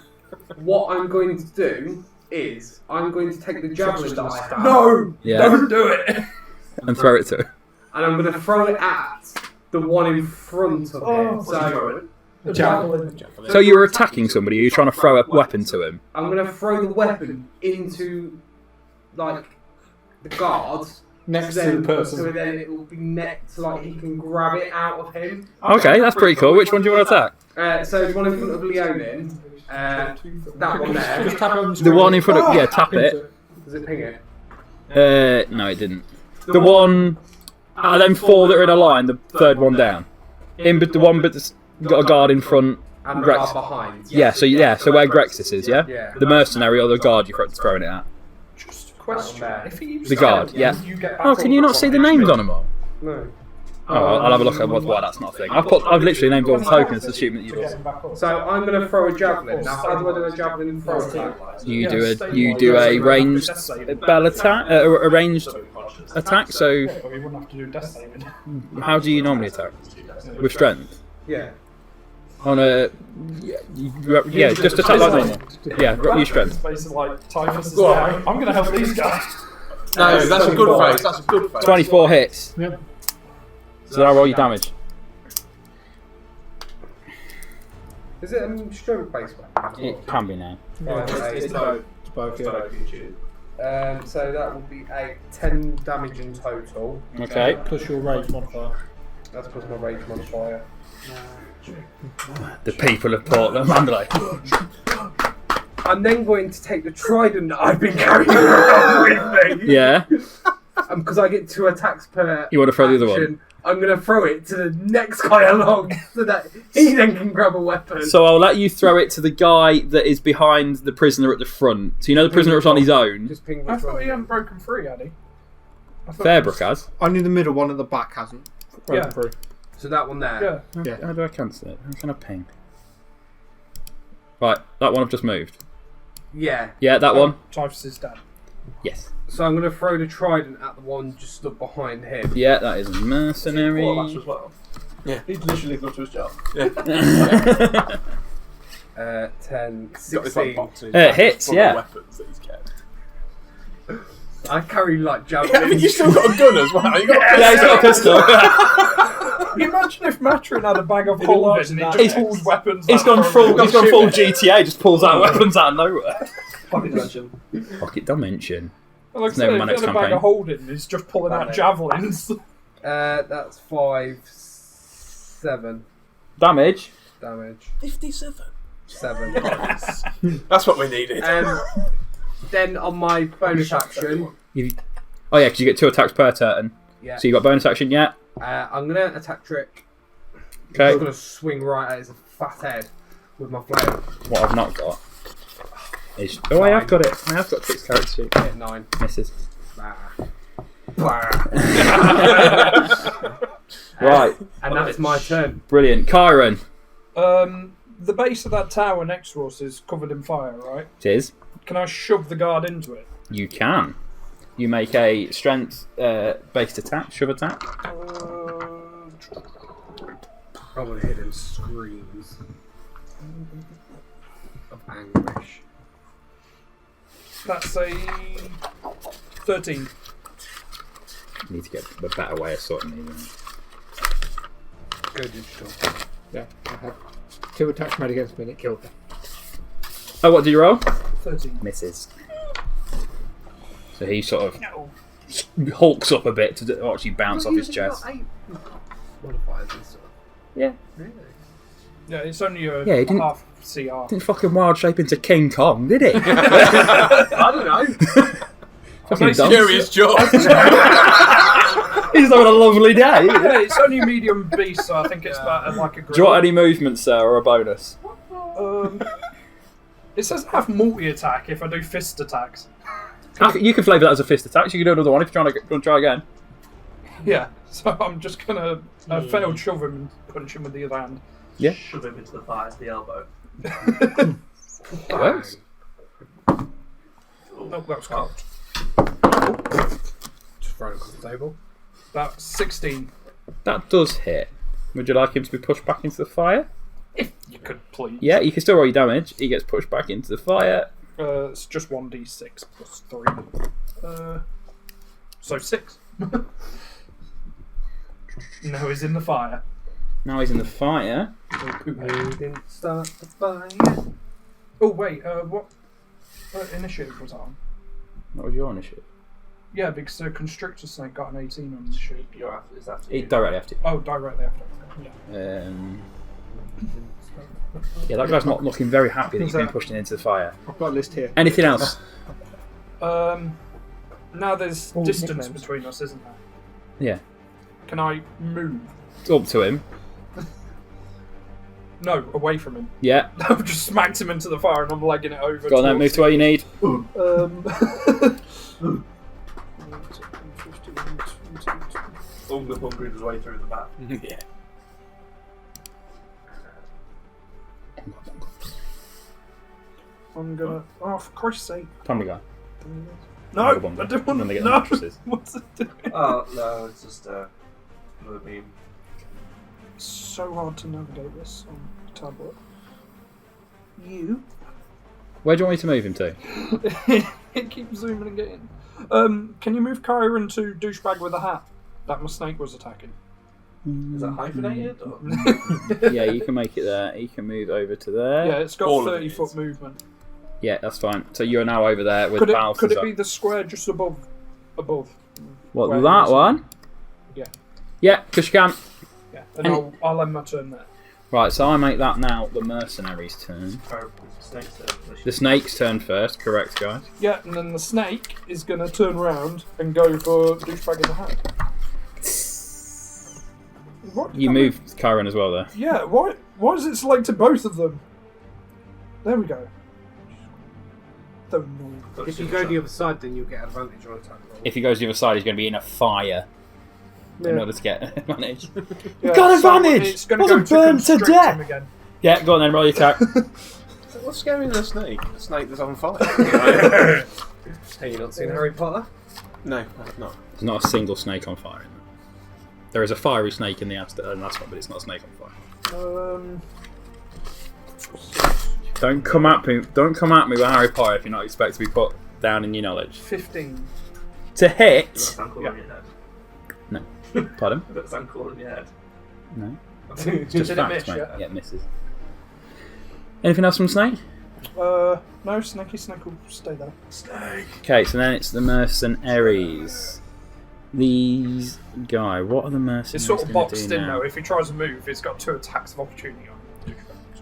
what I'm going to do is I'm going to take the javelin that I have. No! Yeah. Don't do it! And throw it to him. And I'm going to throw it at the one in front of him. So The javelin. So you were attacking somebody, or you trying to throw a weapon to him? I'm going to throw the weapon into like the guards. Next so to the then, person. So then it will be next, like he can grab it out of him. Okay, that's pretty cool. Which one do you want to attack? So the one in front of Leonin, that one there. Just tap it on the The screen. one in front of. Yeah, tap it. Does it ping it? No, it didn't. The one. Out of them four that are in a line, the third one down. The one that's got a guard in front. And the Grex. guard behind. Yeah, so where Grexis is, yeah? Yeah. The mercenary or the guard you're throwing it at? Just a question. If he uses The guard, yeah. you get back Oh, can you not see the names on them all? No. Oh, I'll have a look at why that's not a thing. I've literally named all the tokens, assuming that you do. So I'm going to throw a javelin. Now, how do I do a javelin throw attack? You do a ranged spell attack, a ranged attack. So You wouldn't have to do death saving. how do you normally attack? With strength? Yeah. On a yeah, just attack like normal. Yeah, use strength. It's basically like Typhus is there. I'm going to help these guys. No, that's a good face. That's a good face. 24 hits. Yep. So I'll roll your damage. Is it a strength based one? It can be now. It's both. Both, yeah. So that will be 10 damage in total. Okay. Plus your rage modifier. That's plus my rage modifier. The people of Portland, Mandalay. I'm then going to take the trident that I've been carrying around with me. Yeah. Because I get 2 attacks per You want to throw the other one? action. I'm going to throw it to the next guy along so that he then can grab a weapon. So I'll let you throw it to the guy that is behind the prisoner at the front. So you know the prisoner is on his own. Just ping I which thought one. he hadn't broken free, had he? I thought Fairbrook has. Only the middle one at the back hasn't. Yeah. Through. So that one there. Yeah. Yeah. How do I cancel it? How can I ping? Right, that one I've just moved. Yeah. Yeah, that one. Typhus is dead. Yes. So I'm going to throw the trident at the one just stood behind him. Yeah, that is a mercenary. Quartermaster as well. Yeah. He's literally got to his job. 10, He's got this like 16. box in his It bag hits, full of yeah. weapons that he's kept. I carry like Yeah, but javelins. you still got a gun as well. You got Yeah, he's got a pistol. Imagine if Matryn had a bag of It'll holders work and he in just that pulled weapons. He's out gone from full. everywhere. He's gone full GTA. Just pulls out weapons out of nowhere. Pocket dimension. Pocket dimension. Like I Never said, if mind he next had a bag campaign. of holding, he's just pulling out Bad javelins. That's 5, 7 Damage. damage. 57. 7. That's what we needed. Then on my bonus action, Oh yeah, because you get 2 attacks per turn. yeah, So you got bonus action, yeah. I'm gonna attack Trick. Okay. I'm gonna swing right at his fat head with my flail. What I've not got is. Oh, I have got it. I have got Trick's character sheet. Hit 9. Misses. Bah. Right. And that's my turn. Brilliant. Chiron. The base of that tower next to us is covered in fire, right? It is. Can I shove the guard into it? You can. You make a strength based attack, shove attack. I want to hear them screams of anguish. That's a 13. You need to get a better way of sorting these out. Go digital. Yeah, I had 2 attacks made against me and it killed me. Oh, what did you roll? 13. Misses. So he sort of hulks up a bit to actually bounce off his chest. Modifiers and stuff. Yeah. Really? Yeah, it's only a Yeah, he didn't- half CR. Didn't fucking wild shape into King Kong, did he? I don't know. Fucking dumb. Curious job. He's having a lovely day. Yeah, it's only a medium beast, so I think it's about like a Do you want grill. any movement, sir, or a bonus? It says I have multi-attack if I do fist attacks. You can flavour that as a fist attack. So you can do another one if you're trying to try again. Yeah, so I'm just gonna failed shove him and punch him with the other hand. Yeah. Shove him into the thigh at the elbow. It works. Oh, that was cocked. Just throw it across the table. That's 16. That does hit. Would you like him to be pushed back into the fire? If you could please. Yeah, you can still roll your damage. He gets pushed back into the fire. It's just 1d6 plus 3. So 6. Now he's in the fire. Now he's in the fire. We didn't start the fire. Oh wait, what initiative was that on? What was your initiative? Yeah, because the Constrictor Snake got an 18 on initiative. You're after, is that He directly after Oh, directly after. Yeah. you. Yeah, that guy's not looking very happy that he's been pushed into the fire. I've got a list here. Anything else? Now there's Oh, distance nicknames. between us, isn't there? Yeah. Can I move? Up to him. No, away from him. Yeah. I've just smacked him into the fire and I'm legging it over. Go on then, move to where you need. hungry his way through the back. Yeah. I'm gonna. Oh, for Christ's sake. Tommy guy. No, I don't I'm want gonna get to. the No! mattresses. What's it doing? Oh, no, it's just another beam. It's so hard to navigate this on the tablet. You? Where do you want me to move him to? It keeps zooming and getting. Can you move Chiron to douchebag with a hat? That my snake was attacking. Is that hyphenated? Or? Yeah, you can make it there. He can move over to there. Yeah, it's got All of 30 it foot is. movement. Yeah, that's fine. So you're now over there with Could Balthazar. it be the square just above? What, where that it is? one? Yeah. Yeah, because you can. Yeah, and And- I'll end my turn there. Right, so I make that now the mercenary's turn. Or snake's turn. The snake's turn first, correct, guys? Yeah, and then the snake is going to turn around and go for douchebag in the hat. What? You moved Chiron as well there. Yeah, why is it selected both of them? There we go. So annoying. If you go to the other side, then you'll get advantage on attack roll. If he goes to the other side, he's going to be in a fire in Yeah. order to get advantage. Yeah, Got so advantage! It's going to Wasn't go burned to constrict death! him again. Yeah, go on then, roll your attack. What's scary than a snake? A snake that's on fire. Have you not seen Harry Potter? No, I have not. There's not a single snake on fire in there. There is a fiery snake in the last one, but it's not a snake on fire. Don't come at me with Harry Potter if you're not expected to be put down in your knowledge. 15. To hit. Does that sound cool in your head? No. Pardon? Does that sound cool in your head? No. Did Just it facts, miss, mate. yeah? Yeah, it misses. Anything else from Snake? No, Snake will stay there. Okay, so then it's the mercenaries. These guy, what are the mercenaries It's sort of gonna boxed do in now? though. If he tries to move, it's got 2 attacks of opportunity on him.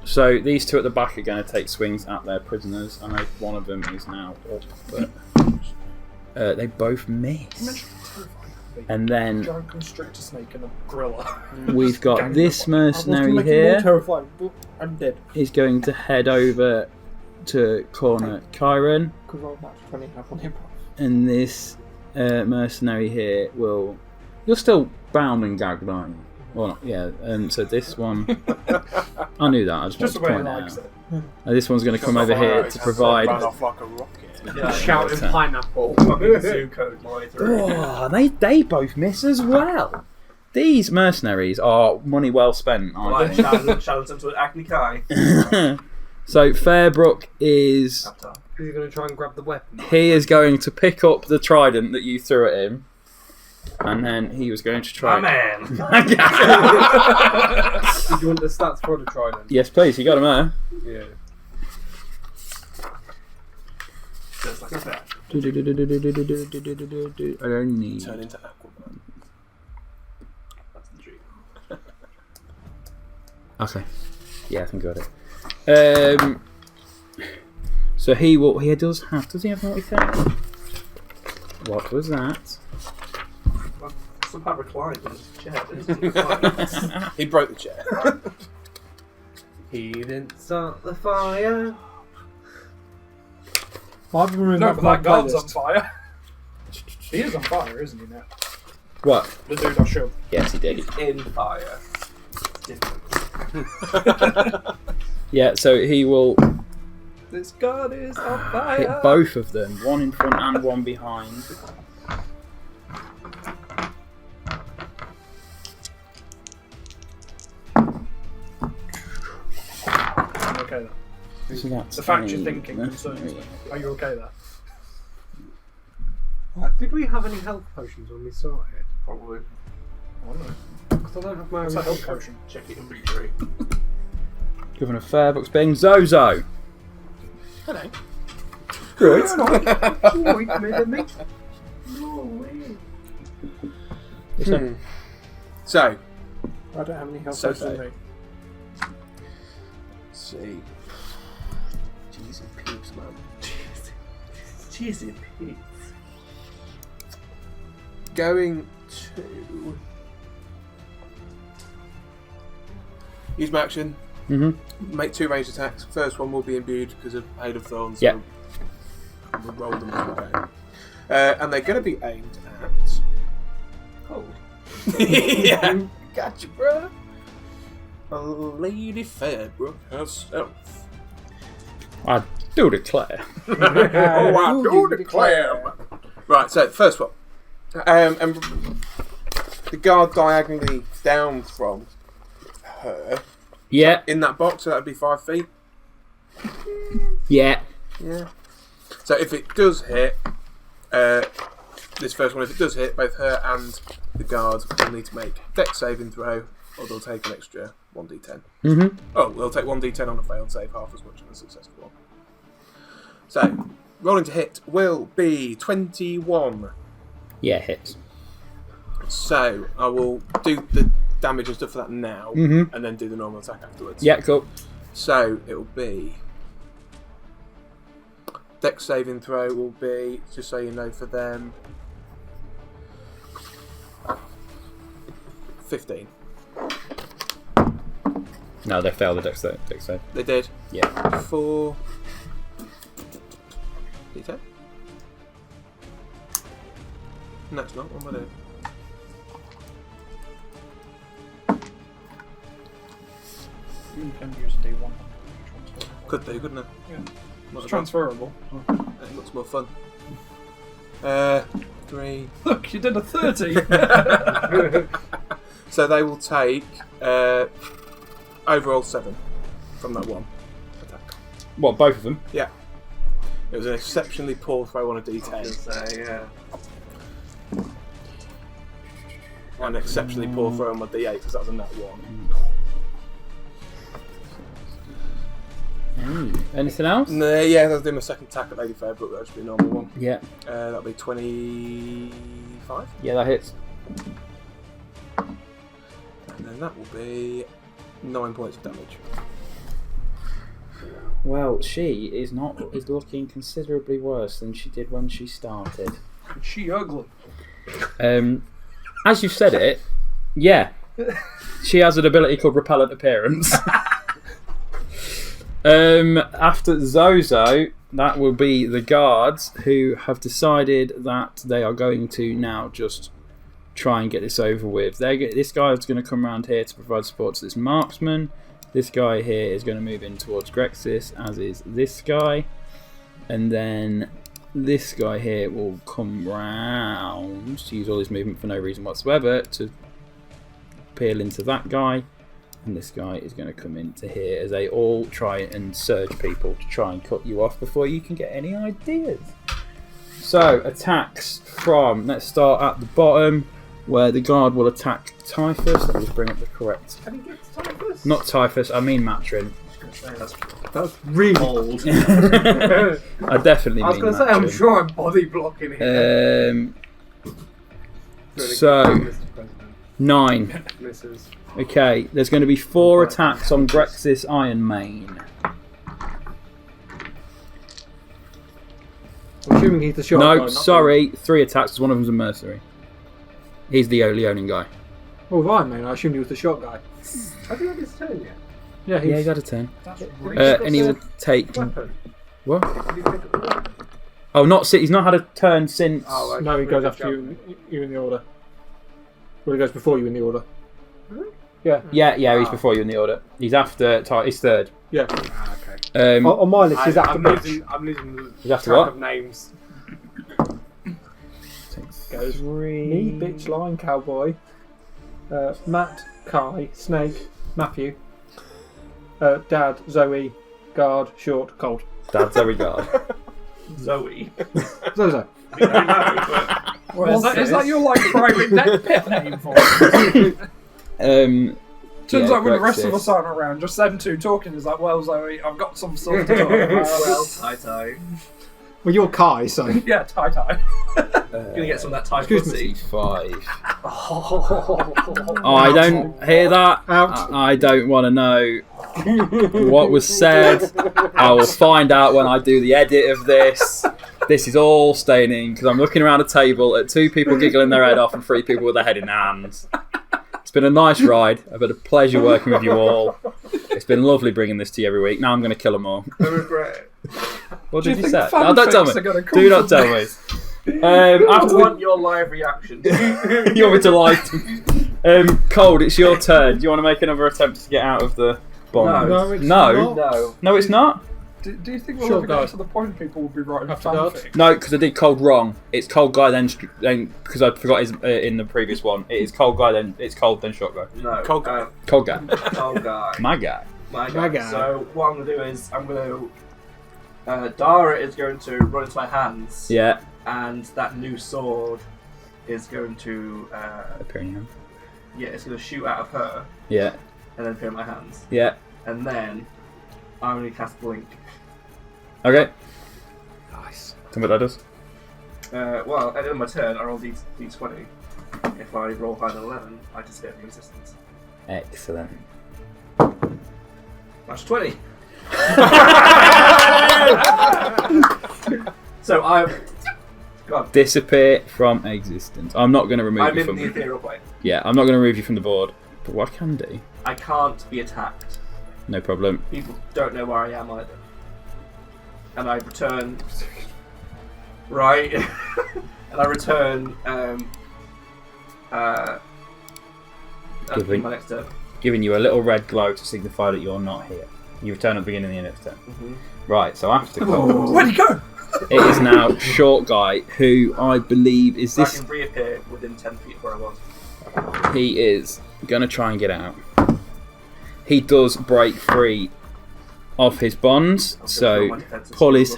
So these two at the back are going to take swings at their prisoners. I know one of them is now up, but they both miss. And then Giant constrictor snake and a gorilla. we've got Gang this up. I was gonna mercenary make it more here. terrifying, but I'm dead. Is going to head over to corner Chiron, Because I'll match 20 up on him. and this mercenary here will. You're still bound and gagged, aren't you? Well, not, yeah. So this one, I knew that. I just Just the wanted to way he point it likes out. it. This one's going to come over here to provide. Ran off like a rocket. Yeah, Shouting pineapple. fucking zoo code my way through. Oh, they both miss as well. These mercenaries are money well spent, aren't Like, challenge them to an Acne Kai. they? So Fairbrook is. Avatar. Is he going to try and grab the weapon? He is going to pick up the trident that you threw at him, and then he was going to try. My man. Did you want the stats for the trident? Yes, please. You got him there. Yeah. Just like that. I don't need. Turn into Aquaman. That's the dream. Okay. Yeah, I think I got it. So he will. He does have. Does he have naughty thing? What was that? Well, somehow reclined in his chair. Didn't he? He broke the chair. He didn't start the fire. I've removed No, that but from my that guard's on playlist. fire. He is on fire, isn't he now? What? The dude I showed. Yes, he did. In fire. It's different. Yeah. So he will This guard is on hit fire. both of them, one in front and one behind. I'm okay there. So that's The fact you're a thinking concerns me. Are you okay there? Did we have any health potions when we started? Probably. I don't know. Because I don't have my What's own that health health potion? Check your inventory. Governor Fairbrook's being Zho-Zho. Hello. Good. Oh, he committed me. No way. So, I don't have any health So potions on so. me. let's see. Jeez, it peeps, man. Cheesy Pete. Going to use my action. Mm-hmm. Make 2 ranged attacks. First one will be imbued because of Hail of Thorns. Yep. So we'll roll them as we go. And they're going to be aimed at. Cold. Yeah. Gotcha, bro. Lady Fairbrook herself. I do declare. Oh, I do declare. Right, so first one. And the guard diagonally down from her Yeah. in that box, so that'd be 5 feet. Yeah. Yeah. So if it does hit, this first one, if it does hit, both her and the guard will need to make dex saving throw, or they'll take an extra 1d10. Mm-hmm. Oh, they'll take 1d10 on a failed save, half as much on a successful one. So, rolling to hit will be 21. Yeah, hits. So, I will do the damage and stuff for that now, Mhm. and then do the normal attack afterwards. Yeah, cool. So, it'll be... Dex saving throw will be, just so you know, for them... 15. No, they failed the dex save. They did. Yeah. 4. D10? No, it's not. What am I doing? You can use a D1. Could do, couldn't it? Yeah. Not It's a bad- transferable. It looks more fun. 3. Look, you did a 30. So they will take overall 7 from that one attack. What, both of them? Yeah. It was an exceptionally poor throw on a I was D10 gonna say, yeah. and an exceptionally poor throw on my D8 because that was a nat 1. Anything else? No, yeah, I'll do my second attack at Lady Fair, but that'll just be a normal one. Yeah. That'll be 25. Yeah, that hits. And then that will be 9 points of damage. Well, she is looking considerably worse than she did when she started. She ugly. As you've said it, yeah. She has an ability called Repellent Appearance. After Zho-Zho, that will be the guards who have decided that they are going to now just try and get this over with. This guy is going to come around here to provide support to this marksman. This guy here is going to move in towards Grexis, as is this guy. And then this guy here will come round to use all his movement for no reason whatsoever to peel into that guy. And this guy is going to come into here as they all try and surge people to try and cut you off before you can get any ideas. So, attacks from, let's start at the bottom, where the guard will attack Typhus. Let me just bring up the correct. Can he get to Typhus? Not Typhus, I mean Matryn. That's really Old. I definitely mean I was going to say, I'm Matryn. sure I'm body blocking here. So, Mr. President. 9. Mrs. Okay, there's going to be 4 attacks on Grexis Iron Mane. I'm assuming he's the short guy. No, not sorry, 3 attacks because one of them's a mercenary. He's the Leonin guy. the- Oh, with Iron Man, I assumed he was the short guy. Have you had his turn yet? Yeah, Yeah, he's had a 10. That's really And he will take. Weapon. What? Did he pick up the weapon? Oh, he's not had a turn since. Oh, okay. No, he goes Really after jumping. you in the order. Well, he goes before you in the order. Really? Yeah. Yeah, he's before you in the order. He's after. He's third. Yeah. Ah, okay. On my list, he's after Mitch. I'm losing the He's after track what? of names. Goes me, bitch, lion, cowboy, Matt, Kai, Snake, Matthew, Dad, Zoe, guard, short, cold. Dad's every guard. Zoe. Zho-Zho. Well, is that your like private pet name for it? Turns out when the rest of us aren't around, just them two talking is like, well, Zoe, I've got some stuff to talk about. Well, tie. Well, you're Kai, so. Yeah, tie. Gonna get some of that tie Excuse pussy. 5. Oh, I don't hear that. Out. I don't want to know what was said. I will find out when I do the edit of this. This is all staining because I'm looking around a table at 2 people giggling their head off and 3 people with their head in their hands. It's been a nice ride. I've had a pleasure working with you all. It's been lovely bringing this to you every week. Now I'm going to kill them all. I regret it. What Do you did you think say? Oh, don't tell me. fanfics are gonna come Do not from tell me. I After want your live reaction. you want me to lie? Cauld, it's your turn. Do you want to make another attempt to get out of the bomb? No. it's No. not. No, it's not. Do you think we'll Sure, ever guy. get to the point people will be writing After guard. fanfic? No, because I did Cauld wrong. It's Cauld guy then because I forgot his in the previous one. It is Cauld guy then it's Cauld then shot guy. No. Cold guy. Cauld guy, Cold guy. my guy. My My guy. guy. So what I'm going to do is I'm going to... Dara is going to run into my hands. Yeah, And that new sword is going to... appearing now. yeah, it's going to shoot out of her Yeah, and then appear in my hands. yeah. And then I'm going to cast Blink. Okay. Nice. Tell me what that does. Well, at the end of my turn, I roll D20. If I roll higher than 11, I just get resistance. Excellent. That's 20. So I'm... God. Disappear from existence. I'm not going to remove I'm you in from. the ethereal plane. Yeah, I'm not going to remove you from the board. But what I can do? I can't be attacked No problem. People don't know where I am either. And I return. Right. And I return. Giving- my next turn. Giving you a little red glow to signify that you're not here. You return at the beginning of your next turn. Mm-hmm. Right, so after Cauld, Where'd he go? it is now Short Guy, who I believe is I this. can reappear within 10 feet of where I was. He is going to try and get out. He does break free of his bonds, so pull his.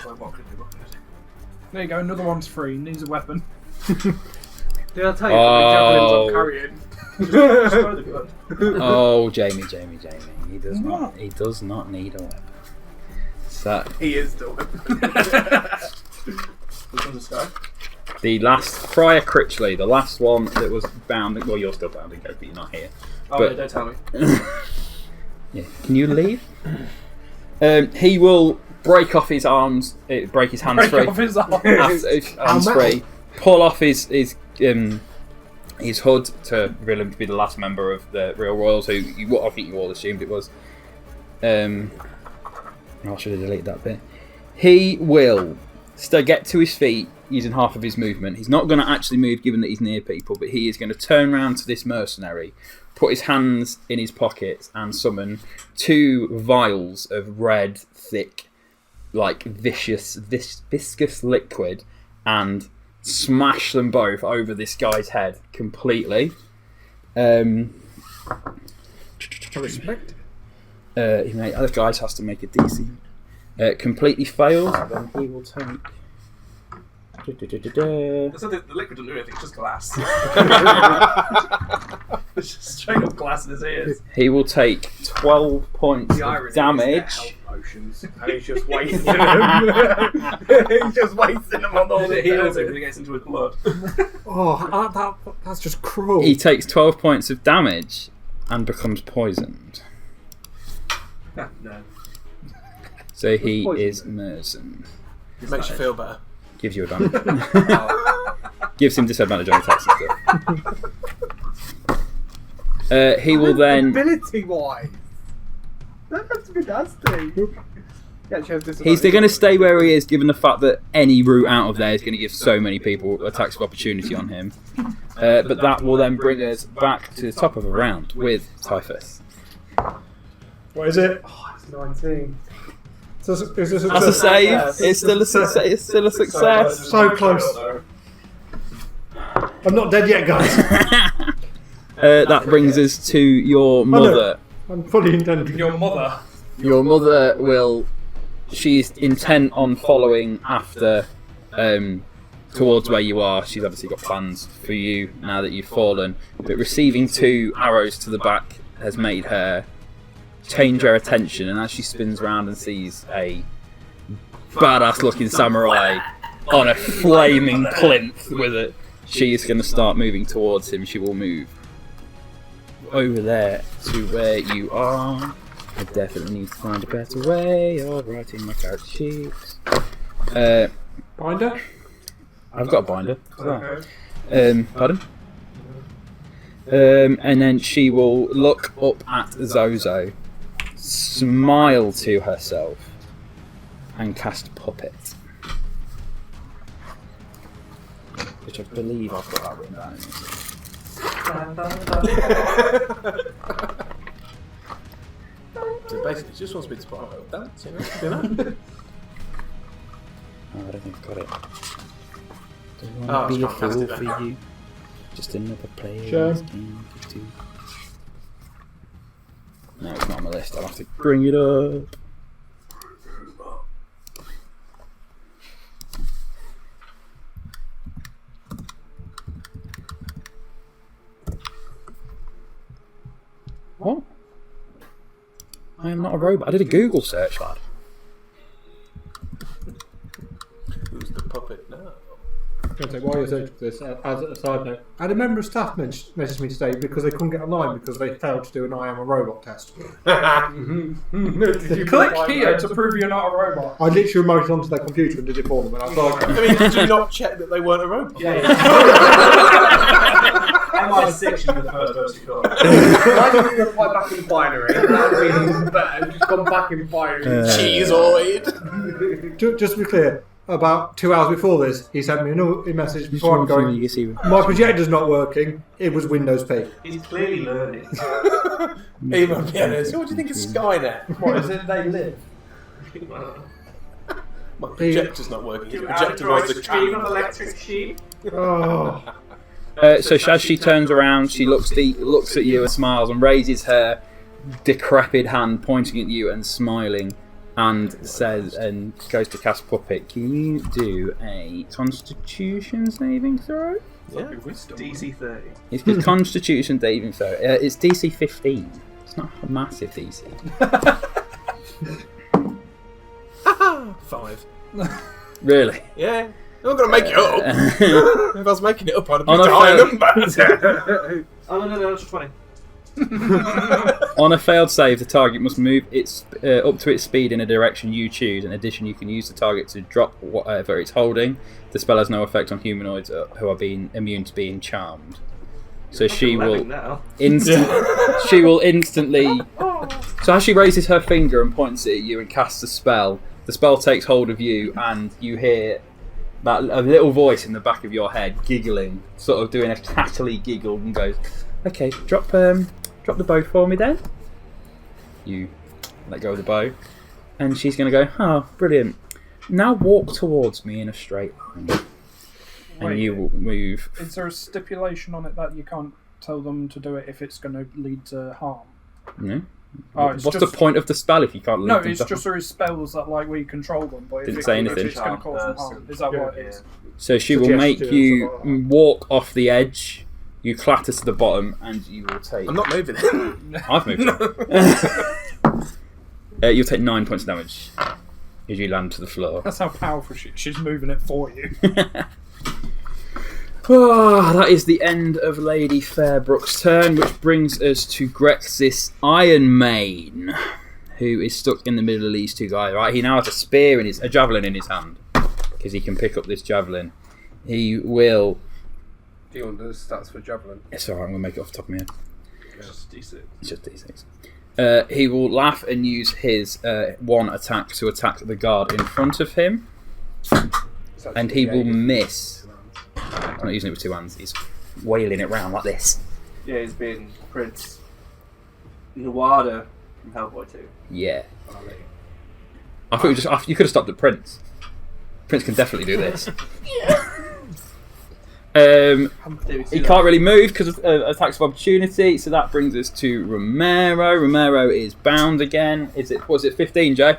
There you go, another one's free. Needs a weapon. Did I tell you how many javelins I'm carrying? Oh, Jamie. He does not need a weapon. So He is still. Which one's this guy? the last Friar Critchley, the last one that was bound. Well, you're still bound and go, but you're not here. Oh, But- yeah, don't tell me. Yeah. Can you leave? He will break off his arms, break his hands Break free. off his arm. Hands free. Pull off his hood to reveal him to be the last member of the Real Royals, who I think you all assumed it was. I should have deleted that bit. He will still get to his feet using half of his movement. He's not going to actually move given that he's near people, but he is going to turn around to this mercenary, put his hands in his pockets and summon 2 vials of red, thick, like viscous liquid and smash them both over this guy's head completely. I respect it. Other guys has to make a DC. Completely fails, then he will take. So the liquid doesn't do anything, it's just glass. It's just straight up glass in his ears. He will take 12 points of damage. Potions, and he's just wasting them. He's just wasting them on all the It heals him heals. when it gets into his blood. Oh, that's just cruel. He takes 12 points of damage and becomes poisoned. No. So he is Merzen. Makes you feel better. Gives you advantage. Gives him disadvantage on attacks and stuff. He will then. Ability wise, that has to be nasty. He's going to stay where he is, given the fact that any route out of there is going to give so many people attacks of opportunity on him. But that will then bring us back to the top of a round with Typhus. What is it? Oh, it's 19. So, is this a That's a success? save. It's still a success. It's still a success. So close. I'm not dead yet, guys. That brings us to your mother. I'm fully intending. Your mother. Your mother will. She's intent on following after, towards where you are. She's obviously got plans for you now that you've fallen. But receiving 2 arrows to the back has made her change her attention. And as she spins around and sees a badass-looking samurai on a flaming plinth with it, she is going to start moving towards him. She will move over there to where you are. I definitely need to find a better way of writing my character sheets. Binder? I've got a binder. Pardon? And then she will look up at Zho-Zho, smile to herself, and cast Puppet. Which I believe I've got that written down. So basically, she just wants me to buy a dance, you know? Oh, I don't think I've got it. Don't want to be a it's not fool casted for you. Just another player. Sure. No, it's not on my list. I'll have to bring it up. What? I am not a robot. I did a Google search, lad. Who's the puppet now? While you're searching for this, as a side note, I had a member of staff message me today because they couldn't get online because they failed to do an I am a robot test. Click here to prove you're not a robot. I literally remoted onto their computer and did it for them, and I was like, I mean, did you not check that they weren't a robot? I'm on 6, you're the first person to call. Why did you reply back in binary? That would be even better. Just gone back in binary. Cheeseoid. Just to be clear, about 2 hours before this, he sent me a message before I'm going, my projector's not working, it was Windows P. He's clearly learning. Even pianos. What do you think of Skynet? What is it? They live. My projector's not working. The Do projector was the androids dream of camera. electric sheep? Oh. So as she turns around, she looks at you and smiles and raises her decrepit hand, pointing at you and smiling, and says, and goes to cast Puppet. Can you do a Constitution saving throw? Yeah. DC 30. It's a Constitution saving throw. It's DC 15. It's not a massive DC. 5. Really? Yeah. I'm not going to make it up. If I was making it up, I'd have On picked a a higher fail- number. Oh, no, it's 20. On a failed save, the target must move its up to its speed in a direction you choose. In addition, you can use the target to drop whatever it's holding. The spell has no effect on humanoids who are being immune to being charmed. So she will she will instantly. So as she raises her finger and points it at you and casts a spell, the spell takes hold of you, and you hear that a little voice in the back of your head giggling, sort of doing a cackly giggle, and goes, "Okay, drop the bow for me then." You let go of the bow, and she's going to go, "Oh, brilliant. Now walk towards me in a straight line." And Wait, you will move. Is there a stipulation on it that you can't tell them to do it if it's going to lead to harm? No? Oh, it's What's just- the point of the spell if you can't lead No, them it's to just there is spells that like we control them, but Didn't if say if anything. it's going to cause them harm, is that what it is? So she will make Suggestion, you something like walk off the edge. You clatter to the bottom, and you will take. I'm not moving it. I've moved. You'll take 9 points of damage as you land to the floor. That's how powerful she's moving it for you. Oh, that is the end of Lady Fairbrook's turn, which brings us to Grexis Ironmane, who is stuck in the middle of these two guys. Right, he now has a javelin in his hand, because he can pick up this javelin. He will. Do you want the stats for javelin? It's alright, I'm going to make it off the top of my head. Just D6. It's just D6. He will laugh and use his one attack to attack the guard in front of him, and he will miss. I'm not using it with two hands, he's wailing it round like this. Yeah, he's been Prince Nuada from Hellboy 2. Yeah. I thought you could have stopped at Prince. Prince can definitely do this. He can't really move because of attacks of opportunity, so that brings us to Romero. Romero is bound again. Was it 15, Joe?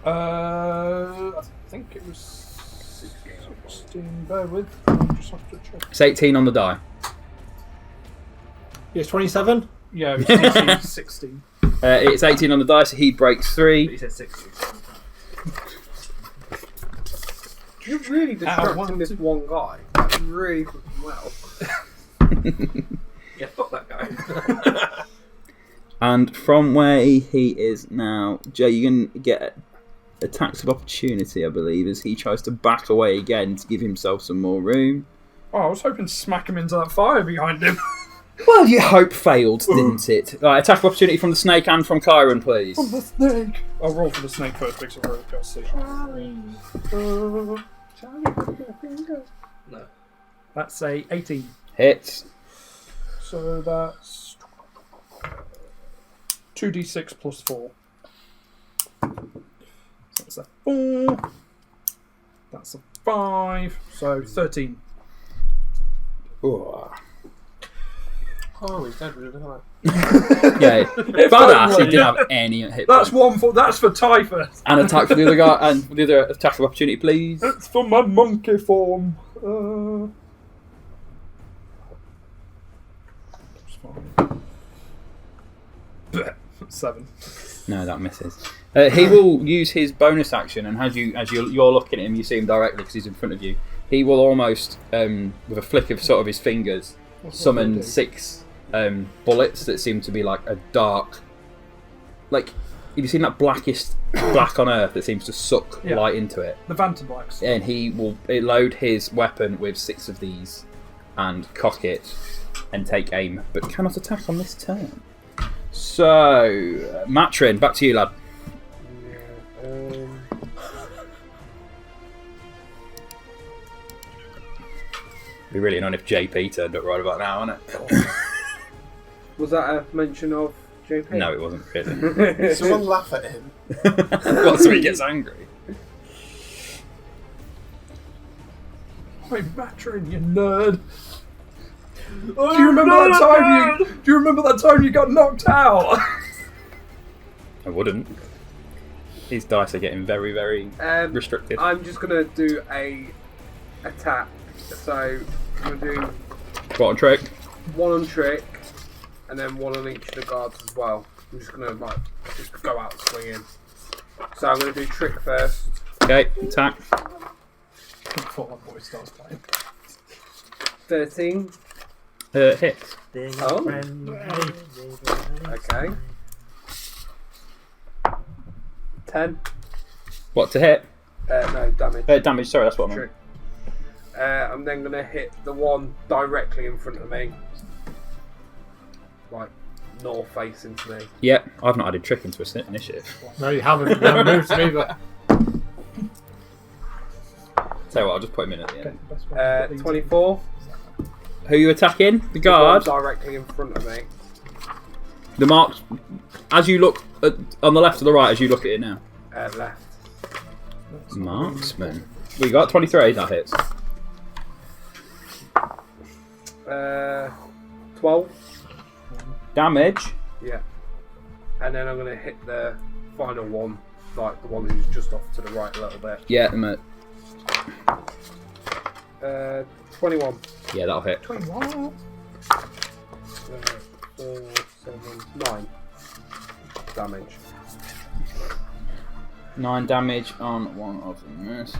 I think it was 16. Bear with. I just have to check. It's 18 on the die. Yes, 27? Yeah, it was DC 16. It's 18 on the die, so he breaks 3. He said 60. You're really distracting this one guy. Really fucking well. Yeah, fuck that guy. And from where he is now, Joe, you can get attacks of opportunity, I believe, as he tries to back away again to give himself some more room. Oh, I was hoping to smack him into that fire behind him. Well, your hope failed, didn't it? Right, attack of opportunity from the snake and from Chiron, please. The snake. I'll roll for the snake first because I've already got No. That's a 18. Hits. So that's 2d6 plus 4. That's a 4. That's a 5. So 13. Ooh. Oh, he's dead really like. Yeah, badass. He didn't have any hit That's points. That's for Typhus. And attack for the other guy, and for the other attack of opportunity, please. It's for my monkey form. 7. No, that misses. He will use his bonus action, and as you're looking at him, you see him directly because he's in front of you. He will almost, with a flick of sort of his fingers, summon 6 bullets that seem to be like a dark, like, have you seen that blackest black on earth that seems to suck light into it? The Vantablacks. And he will load his weapon with 6 of these and cock it and take aim, but cannot attack on this turn. So, Matryn, back to you, lad. Be really annoying if JP turned up right about now, wouldn't it? Was that a mention of JP? No, it wasn't really. Someone laugh at him. Well, so he gets angry. Hey, Matryn, you nerd. Do you remember that time you got knocked out? I wouldn't. These dice are getting very, very restricted. I'm just gonna do a attack. So I'm gonna do What on trick? one on trick, and then one on each of the guards as well. I'm just gonna just go out swinging. So I'm gonna do trick first. Okay, attack. Before my boy starts playing. 13. Hit. Oh. Okay. 10. What to hit? No, damage. Damage. Sorry, that's what I meant. Trick. I'm then going to hit the one directly in front of me. Like, north facing to me. Yep, I've not added trick into an initiative. No, you haven't. You haven't moved him either. Tell you what, I'll just put him in at the end. 24. Who are you attacking? The The guard. one directly in front of me. The marks. As you look on the left or the right, as you look at it now. Left. Marksman. We got 23. That hits. 12. Damage. Yeah. And then I'm going to hit the final one, like the one who's just off to the right a little bit. Yeah, 21. yeah, that'll hit. 21. 4, 7, 9 damage. 9 damage on one of the mercenaries.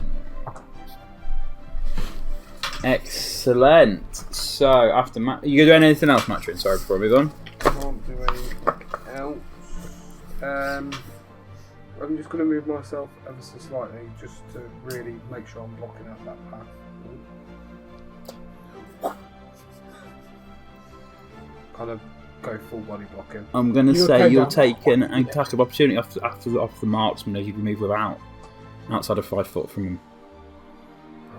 Excellent. So after you gonna do anything else, Matryn? Sorry, before we move on. Can't do anything else. I'm just going to move myself ever so slightly just to really make sure I'm blocking out that path. Kind of go full body blocking. I'm gonna You say okay, you'll Dan? take an attack of opportunity off the marksman as you can move without outside of 5 foot from him.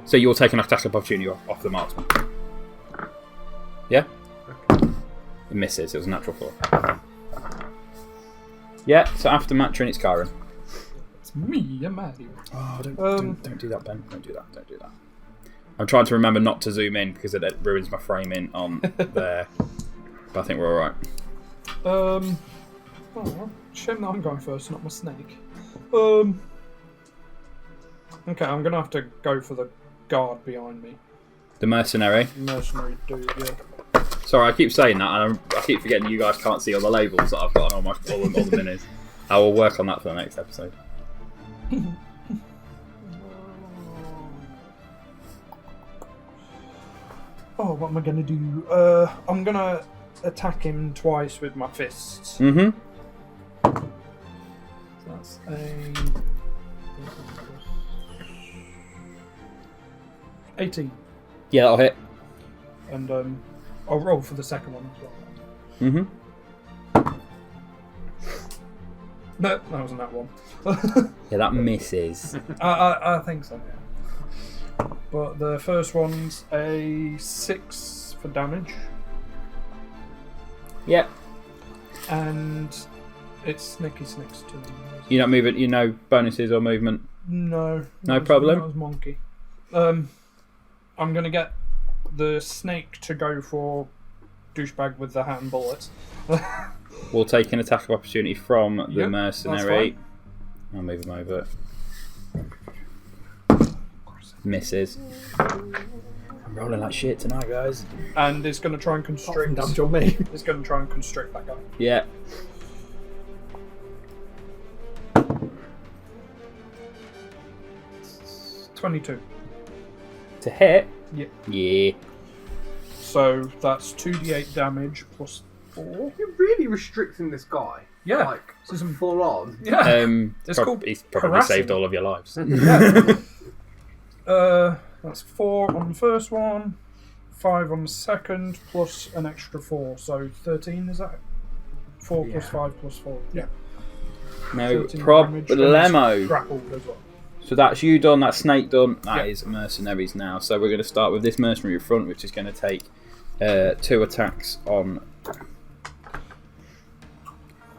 So you'll take an attack of opportunity off the marksman. Yeah. It misses. It was a natural 4. Yeah. So after Matryn, it's Chiron. It's me, Maddie. Oh, don't do that, Ben. Don't do that. I'm trying to remember not to zoom in because it ruins my framing on there. But I think we're alright. Oh, shame that I'm going first, not my snake. Okay, I'm gonna have to go for the guard behind me. The mercenary. Mercenary dude, yeah. Sorry, I keep saying that, and I keep forgetting you guys can't see all the labels that I've got on all the minis. I will work on that for the next episode. Oh, what am I gonna do? I'm gonna attack him twice with my fists. Mm-hmm. That's a 18, Yeah, that'll hit. and I'll roll for the second one as well. Mm-hmm. No, that wasn't that one. Yeah, that misses. I think so. Yeah. But the first one's a 6 for damage, Yep. and it's Snicky Snick's turn. You're not moving. You know bonuses or movement. No. No problem. That was monkey. I'm gonna get the snake to go for douchebag with the hat and bullets. We'll take an attack of opportunity from the Yep, mercenary. I'll move him over. Misses. I'm rolling like shit tonight, guys. And it's gonna try and constrict. Damage on me. It's gonna try and constrict that guy. Yeah. It's 22. To hit. Yep. Yeah. So that's 2d8 damage plus 4. You're really restricting this guy. Yeah. Like, This is full on. Yeah. It's called He's probably harassing. saved all of your lives. That's 4 on the first one, 5 on the second, plus an extra 4, so 13, is that? 4 plus 5 plus 4. Yeah. No 13 damage, and problemo. he's grappled as well. So that's you done, that's Snake done, that is mercenaries now. So we're going to start with this mercenary in front, which is going to take 2 attacks on...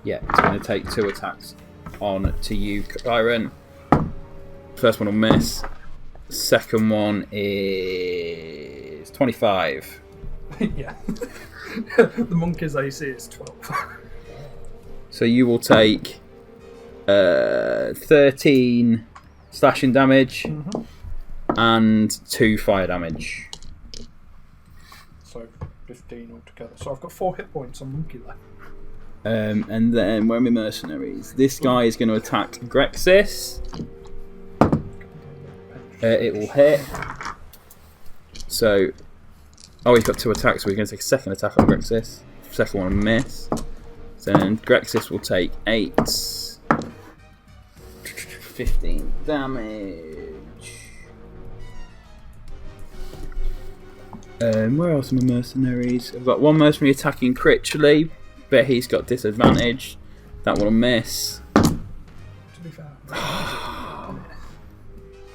Yeah, it's going to take 2 attacks on to you, Chiron. First one will miss. Second one is 25. Yeah. The monkey's AC is 12. So you will take 13 slashing damage and 2 fire damage. So 15 altogether. So I've got 4 hit points on monkey left. And then, where are my mercenaries? This guy is going to attack Grexis. It will hit. So, he's got 2 attacks, so we're going to take a second attack on Grexis. Second one will miss. So then Grexis will take 8. 15 damage. Where else are my mercenaries? I've got one mercenary attacking Critchley, but he's got disadvantage. That one will miss. To be fair.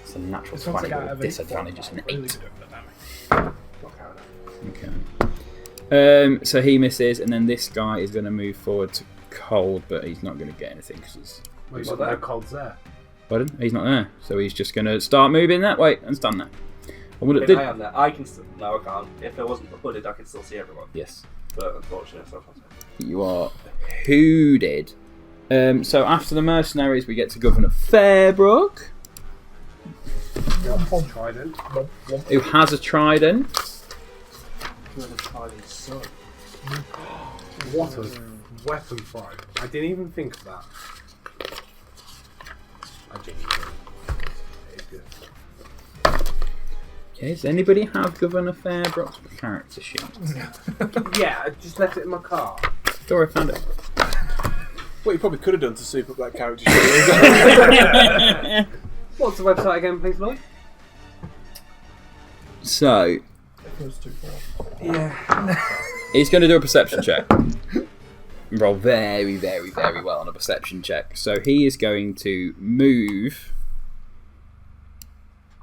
It's a natural It's 20 out with of disadvantage. It's an 8. Really good at the damage. Okay. So he misses, and then this guy is going to move forward to Cauld, but he's not going to get anything because he's. Wait, so no Cauld's there. Pardon? He's not there, so he's just going to start moving that way and stand there. If I am there, I can still... No, I can't. If there wasn't hooded, I could still see everyone. Yes. But unfortunately, so far. You are hooded. So after the mercenaries, we get to Governor Fairbrook, Trident. who has a trident. What a weapon throw. I didn't even think of that. I genuinely. It's good. Okay, does anybody have Governor Fairbrook's character sheet? Yeah, I just left it in my car. Dora found it. What you probably could have done to soup up that character sheet. What's the website again, please, Lloyd? So, It goes too far. Yeah. he's going to do a perception check. Roll very, very, very well on a perception check. So he is going to move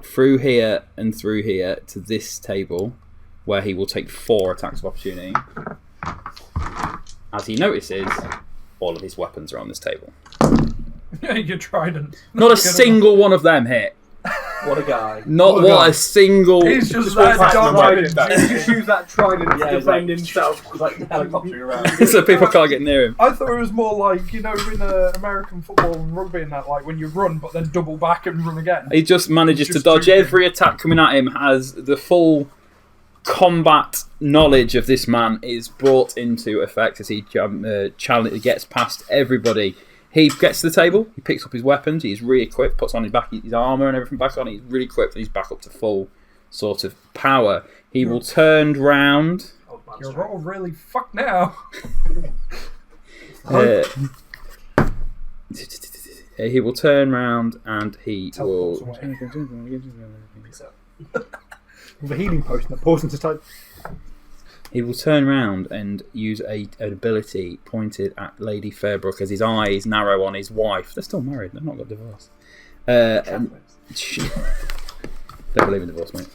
through here and through here to this table, where he will take 4 attacks of opportunity. As he notices, all of his weapons are on this table. Your trident. Not a single one of them hit. What a guy. Not What a what guy. a single. He's just went back to the dodging right. it. Just use that trident to defend himself. Like helicoptering around. So people can't get near him. I thought it was more like, in American football and rugby and that, like when you run but then double back and run again. He just manages to Just dodge stupid. every attack coming at him. Has the full combat knowledge of this man is brought into effect as he gets past everybody. He gets to the table, he picks up his weapons, he's re-equipped, puts on his armour and everything back on, he's re-equipped and he's back up to full sort of power. He will turn round. You're all really fucked now. He will turn round and he will... With a healing potion that pours into type. He will turn round and use an ability pointed at Lady Fairbrook as his eyes narrow on his wife. They're still married, they've not got divorced. Don't believe in divorce, mate.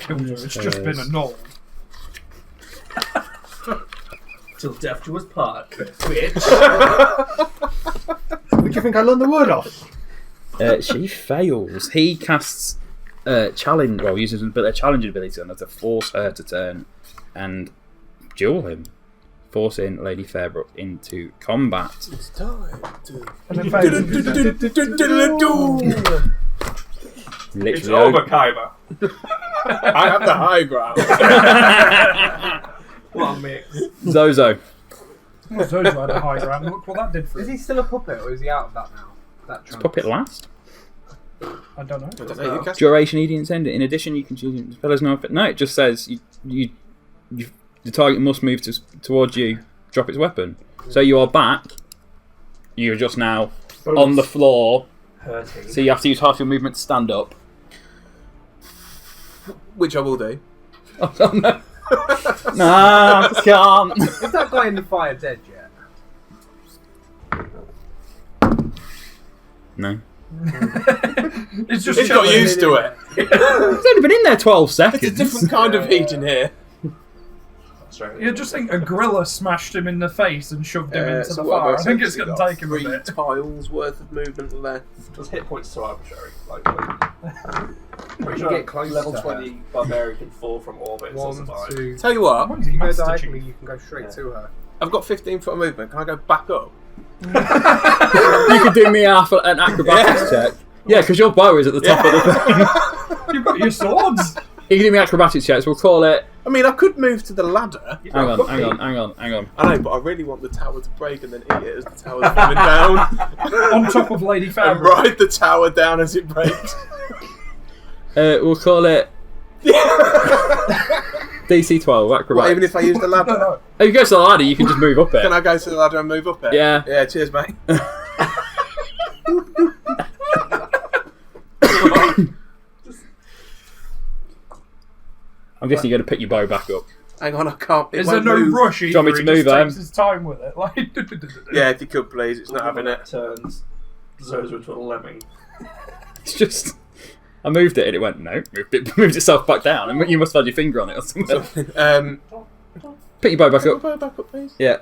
It's just been annulled. Till death do us part. Bitch. Who do you think I learned the word off? She fails. He casts challenge. Well, uses a challenge ability on her to force her to turn and duel him, forcing Lady Fairbrook into combat. It's time to... And then Literally, It's over, Kyber. I have the high ground. What a mix. Zho-Zho. Zho-Zho had a high ground. Look what that did for Is him. he still a puppet or is he out of that now? That Does puppet last? I don't know. I don't know, you cast... Duration immediate end. In addition, you can choose the speller's no effect. No, it just says the target must move towards you, drop its weapon. So you are back. You're just now on the floor. Hurting. So you have to use half your movement to stand up. Which I will do. Oh no. Nah, I can't. Is that guy in the fire dead yet? No. It's just He's got used to it. He's only been in there 12 seconds. It's a different kind of heat in here. That's right. You just think a gorilla smashed him in the face and shoved him into so the what have fire. I think said? it's going to We've got take him a 3 bit. tiles worth of movement left. Does hit points so arbitrary? Like, pretty You get close level to 20 barbarian can fall from orbit and still 1, survive. 2. Tell you what, What is he, If you go Master diagonally, Chief? you can go straight to her. I've got 15 foot of movement. Can I go back up? You could do me an acrobatics check. Yeah, because your bow is at the top of the thing. You've got your swords. You can do me acrobatics checks. We'll call it. I mean, I could move to the ladder. Hang on. I know, but I really want the tower to break and then eat it as the tower's coming down. On top of Lady And Fabric. ride the tower down as it breaks. We'll call it DC 12 acrobatics. What, even if I use the ladder? No. If you go to the ladder, you can just move up it. Can I go to the ladder and move up it? Yeah. Yeah, cheers, mate. I'm guessing you're going to pick your bow back up. Hang on, I can't. It Is there won't no move. rush Do you either? want me to He just move, takes his time with it. Like, Yeah, if you could, please. It's not having it. Turns Zho-Zho into a lemming. It's just. I moved it and it went, no. Moved itself back down. And you must have had your finger on it or something. Pick your bow back up. Go back up, please. Yeah.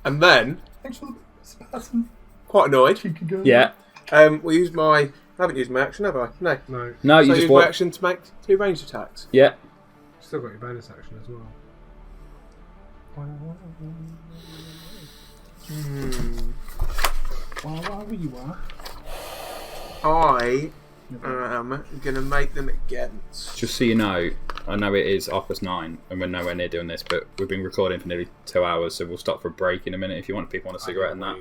And then, Thanks for the spasm. quite annoyed. Cheeky girl. Yeah. We use my. I haven't used my action, have I? No. No. No, So you I just use my walk. action to make 2 ranged attacks. Yeah. Still got your bonus action as well. Why were you are? I am going to make them against. Just so you know, I know it is 9:30 and we're nowhere near doing this, but we've been recording for nearly 2 hours, so we'll stop for a break in a minute if you want. People want a cigarette and that.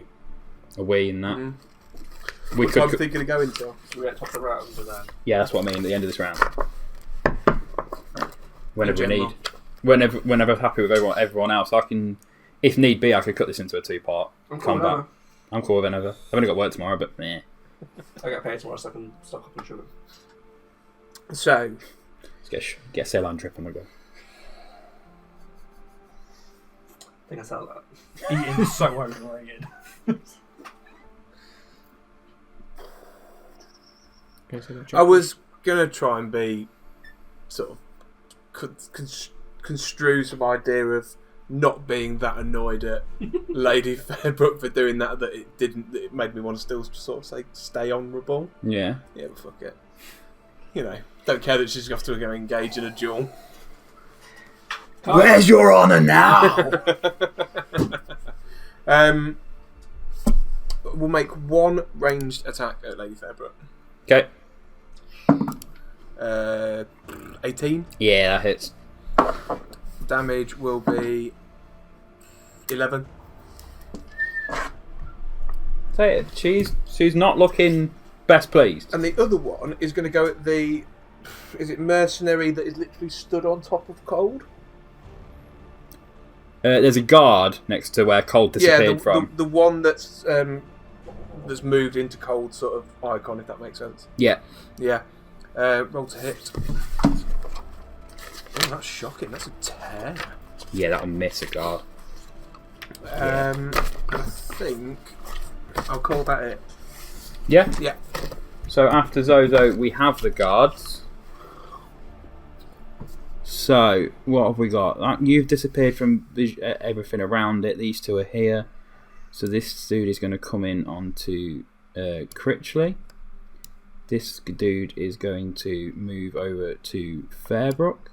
A wee and that. Mm. We What time could. are you going to go into? So we get top of the round and then. Yeah, that's what I mean at the end of this round. Whenever we general. need. Whenever I'm happy with everyone else, I can, if need be, I could cut this into a 2-part I'm cool combat. now. I'm cool with whenever. I've only got work tomorrow, but meh. I get paid tomorrow so I can stock up on sugar. So, Let's get a sail-on trip on the go. I think I sell that. Eating is so overrated. I was going to try and be sort of construe some idea of not being that annoyed at Lady Fairbrook for doing that it made me want to still sort of say stay honourable. Yeah. Yeah, but fuck it. You know, don't care that she's going to go engage in a duel. Where's your honour now? We'll make 1 ranged attack at Lady Fairbrook. Okay. 18. Yeah, that hits. Damage will be 11. Say it. She's not looking best pleased. And the other one is going to go at the... Is it mercenary that is literally stood on top of Cauld? There's a guard next to where Cauld disappeared from. The one that's moved into Cauld's sort of icon, if that makes sense. Yeah. Yeah. Roll to hit. Oh, that's shocking. That's a 10. Yeah, that'll miss a guard. I think I'll call that it. Yeah? Yeah. So after Zho-Zho, we have the guards. So, what have we got? You've disappeared from everything around it. These two are here. So this dude is going to come in onto Critchley. This dude is going to move over to Fairbrook.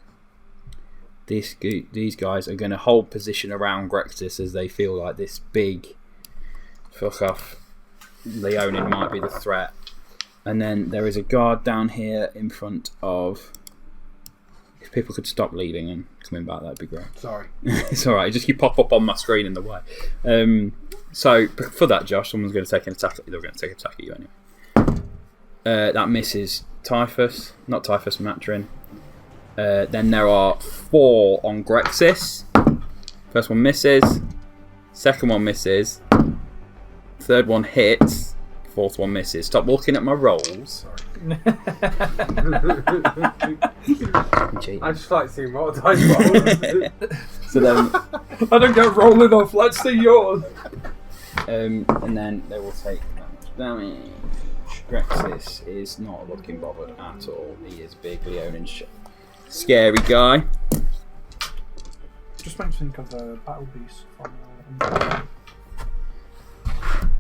These guys are going to hold position around Grexis as they feel like this big fuck off Leonin might be the threat. And then there is a guard down here in front of... If people could stop leaving and coming back, that'd be great. Sorry. It's alright, just you pop up on my screen in the way. So, for that, Josh, someone's going to take an attack at you. They're going to take an attack at you anyway. That misses Typhus. Not Typhus, Matryn. Then there are 4 on Grexis. First one misses. Second one misses. Third one hits. Fourth one misses. Stop looking at my rolls. I just like seeing what dice rolls. So then, I don't get rolling off. Let's see yours. and then they will take damage. Grexis is not looking bothered at all. He is big Leonin scary guy. Just makes me think of the Battle Beast from.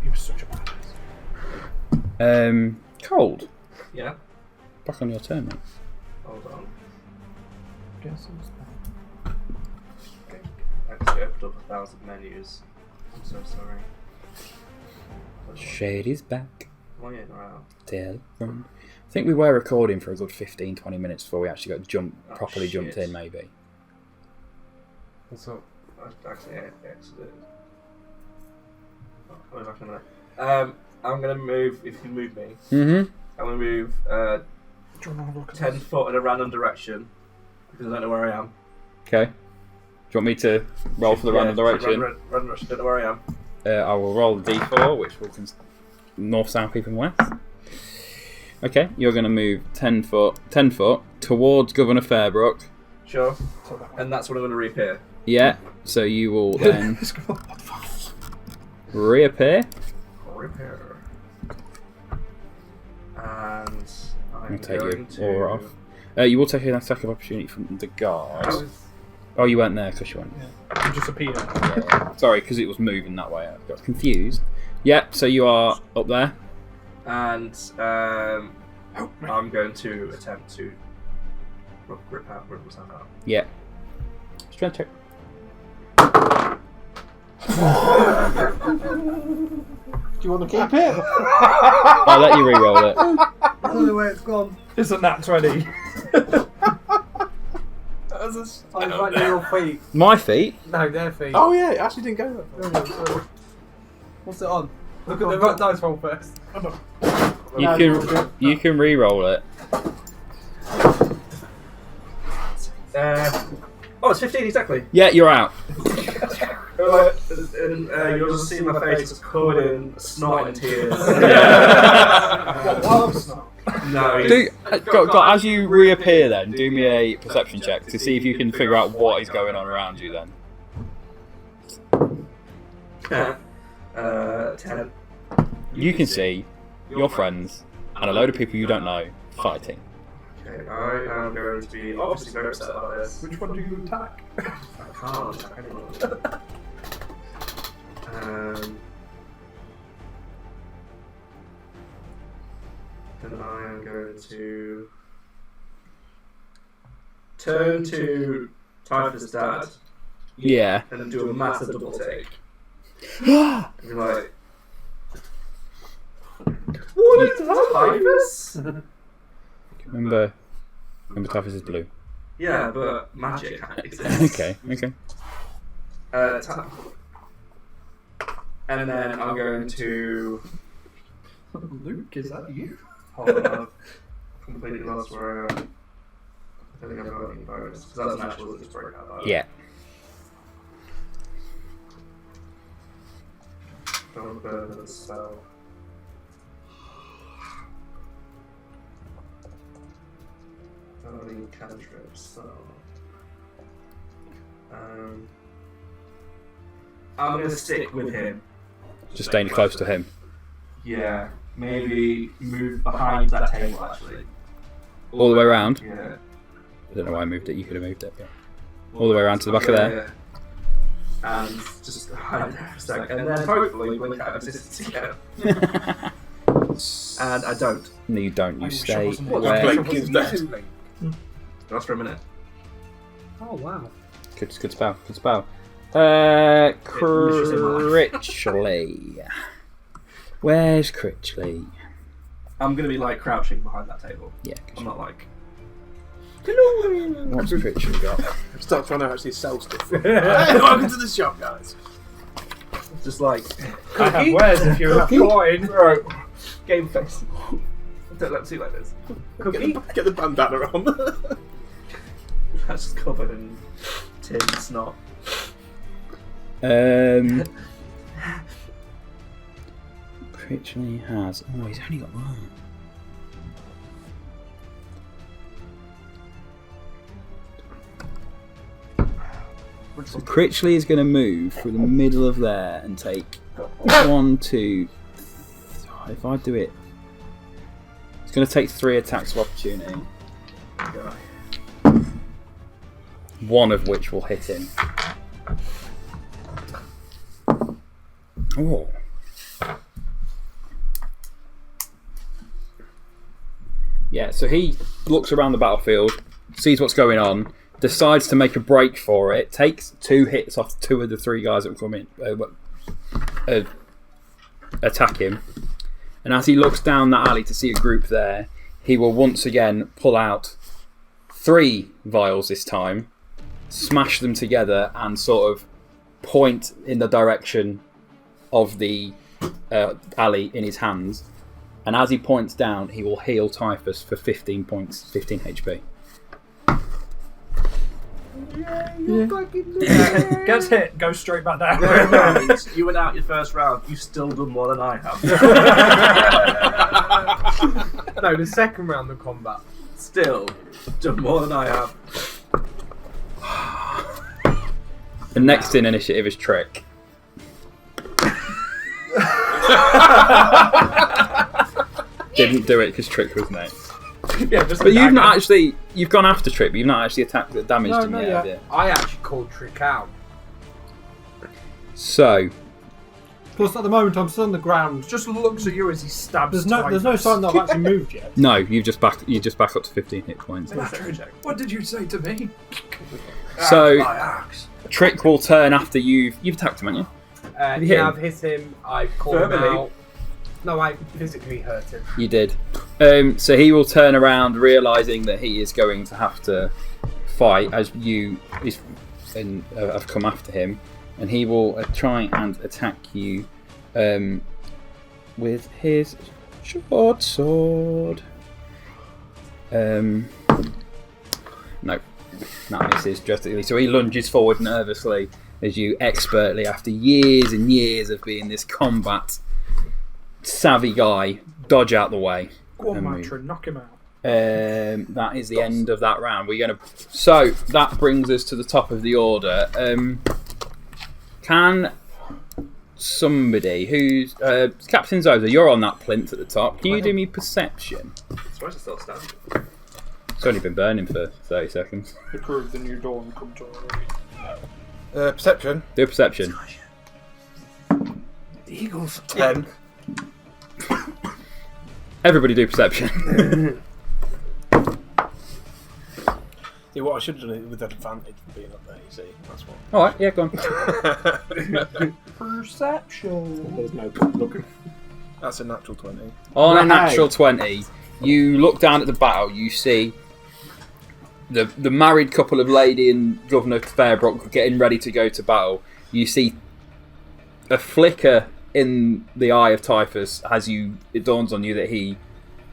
He was such a badass. Cauld. Yeah. Back on your turn, mate. Hold on. Guess who's back? Actually opened up 1,000 menus. I'm so sorry. Shade is back. Am I in or out? Tavern. I think we were recording for a good 15-20 minutes before we actually got properly shit. jumped in, maybe. What's up? I actually exited. Oh, coming back in a minute. I'm going to move, if you move me, Mm-hmm. I'm going to move Do you want to have a look at 10 this? foot in a random direction because I don't know where I am. Okay. Do you want me to roll for the random direction? Random direction, don't know where I am. I will roll the d4, which will north, south, east, and west. Okay, you're going to move 10 foot towards Governor Fairbrook. Sure. So that one. And that's when I'm going to reappear. Yeah, so you will then reappear. Repair. And I'm I'll take going your aura off. to... You will take an attack of opportunity from the guards. Oh, you weren't there because you went. Yeah. It just appeared. Sorry, because it was moving that way. I got confused. Yeah, so you are up there. And I'm going to attempt to rip myself out. Yeah. Strength check. Do you want to keep it? I'll let you re-roll it. I don't know where it's gone. Isn't that 20? I was like near your feet. My feet. No, their feet. Oh yeah, it actually didn't go that far. No, sorry. What's it on? Look at the dice roll first. You can re-roll it. Oh, it's 15 exactly. Yeah, you're out. And you'll just see my face is covered in snot and tears. No. As you reappear, then do me a perception check to see if you can figure out what is going on around you. Then 10. you can see your friends and a load of people you don't know fighting. Okay, I am going to be obviously very upset about this. Which one do you attack? I can't attack anyone. Then I am going to turn to Typhus' dad Yeah. and do a massive double take. And be like, what is Typhus? Remember Typhus is blue. Yeah, but magic exists. Okay. And then I'm going to... Luke, is that you? Hold on, I've completely lost where I am. I think I've got any bonus, because that's an actual that just break out that. Yeah. Don't burn the spell. Don't have any cantrips, so... I'm going to stick with him. Just staying close to him. Yeah, maybe move behind that table actually. All the way around. Yeah. I don't know why I moved it. You could have moved it. Yeah. All the way around to the back of there. And just hide there for a sec, and then hopefully blink out of existence again. And I don't. No, you don't. You I'm stay sure wasn't it? where. Blinking's better. Just for a minute. Oh wow. Good spell. Good spell. Critchley. Where's Critchley? I'm going to be like crouching behind that table. Yeah. I'm not like... What's Critchley got? Start trying to actually sell stuff. Hey, welcome to the shop, guys. Just like... I have wares if you have coin. Right. Game face. Don't let me see like this. Get the bandana on. That's just covered in tin and snot. Critchley has. Oh, he's only got one. So Critchley is going to move through the middle of there and take 1, 2. If I do it, it's going to take 3 attacks of opportunity. One of which will hit him. Oh. Yeah, so he looks around the battlefield, sees what's going on, decides to make a break for it, takes 2 hits off 2 of the 3 guys that come in, attack him, and as he looks down that alley to see a group there, he will once again pull out 3 vials this time, smash them together, and sort of point in the direction of the alley in his hands. And as he points down, he will heal Typhus for 15 points, 15 HP. Gets hit, goes straight back down. You went out your first round, you've still done more than I have. No, the second round of combat. Still done more than I have. The next in initiative is Trick. Didn't do it because Trick was next. Yeah, just but you've not actually. You've gone after Trick, but you've not actually attacked the damage him yet. Have you? I actually called Trick out. So. Plus, at the moment, I'm still on the ground. Just looks at you as he stabs. There's no sign that I've actually moved yet. No, you just back up to 15 hit points. What did you say to me? So, Trick will turn after you've attacked him, haven't you? I've hit him. I've called him out. No, I physically hurt him. You did. So he will turn around, realising that he is going to have to fight as you have come after him, and he will try and attack you with his short sword. No, that misses drastically. So he lunges forward nervously as you expertly, after years and years of being this combat savvy guy, dodge out the way. Go on, Matryn, knock him out. That is the end of that round. So that brings us to the top of the order. Can somebody who's Captain Zho-Zho, you're on that plinth at the top. Can you do me perception? I suppose it's still standing. It's only been burning for 30 seconds. The crew of the New Dawn come to already. Perception. Do a perception. The Eagles. 10. Everybody do perception. See, what I should have done it with advantage for being up there, you see. That's what. Alright, yeah, go on. Perception. There's no point looking. That's a natural 20. On a natural 20, you look down at the battle, you see the married couple of Lady and Governor Fairbrook getting ready to go to battle. You see a flicker in the eye of Typhus as it dawns on you that he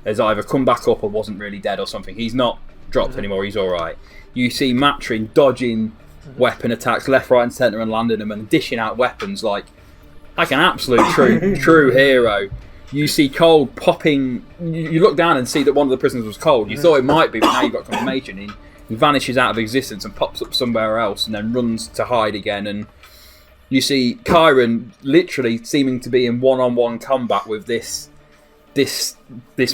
has either come back up or wasn't really dead or something. He's not dropped anymore, he's alright. You see Matryn dodging weapon attacks left, right and centre and landing them and dishing out weapons like an absolute true hero. You see Cauld popping. You look down and see that one of the prisoners was Cauld. You thought it might be, but now you've got confirmation. He vanishes out of existence and pops up somewhere else and then runs to hide again. And you see Chiron literally seeming to be in one-on-one combat with this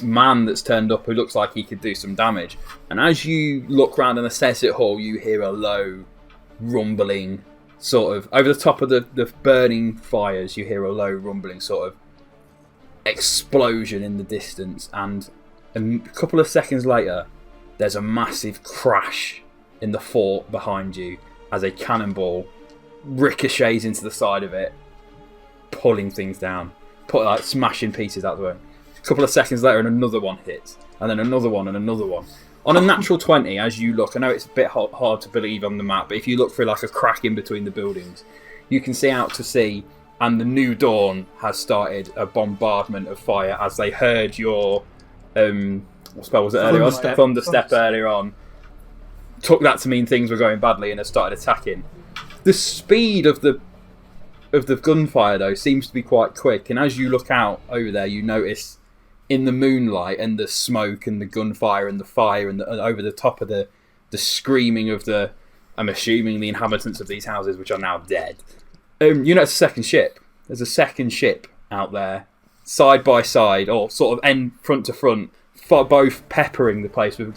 man that's turned up who looks like he could do some damage. And as you look round and assess it all, you hear a low rumbling sort of over the top of the burning fires. You hear a low rumbling sort of explosion in the distance, and a couple of seconds later there's a massive crash in the fort behind you as a cannonball ricochets into the side of it, pulling things down, smashing pieces out the way. A couple of seconds later and another one hits, and then another one and another one. On a natural 20, as you look, I know it's a bit hard to believe on the map, but if you look through like a crack in between the buildings, you can see out to sea, and the New Dawn has started a bombardment of fire as they heard your what spell was it earlier on? Thunderstep earlier on. Took that to mean things were going badly and have started attacking. The speed of the of the gunfire, though, seems to be quite quick. And as you look out over there, you notice in the moonlight and the smoke and the gunfire and the fire and over the top of the screaming of the, I'm assuming, the inhabitants of these houses, which are now dead. You notice a second ship. There's a second ship out there, side by side, or sort of end front to front, both peppering the place with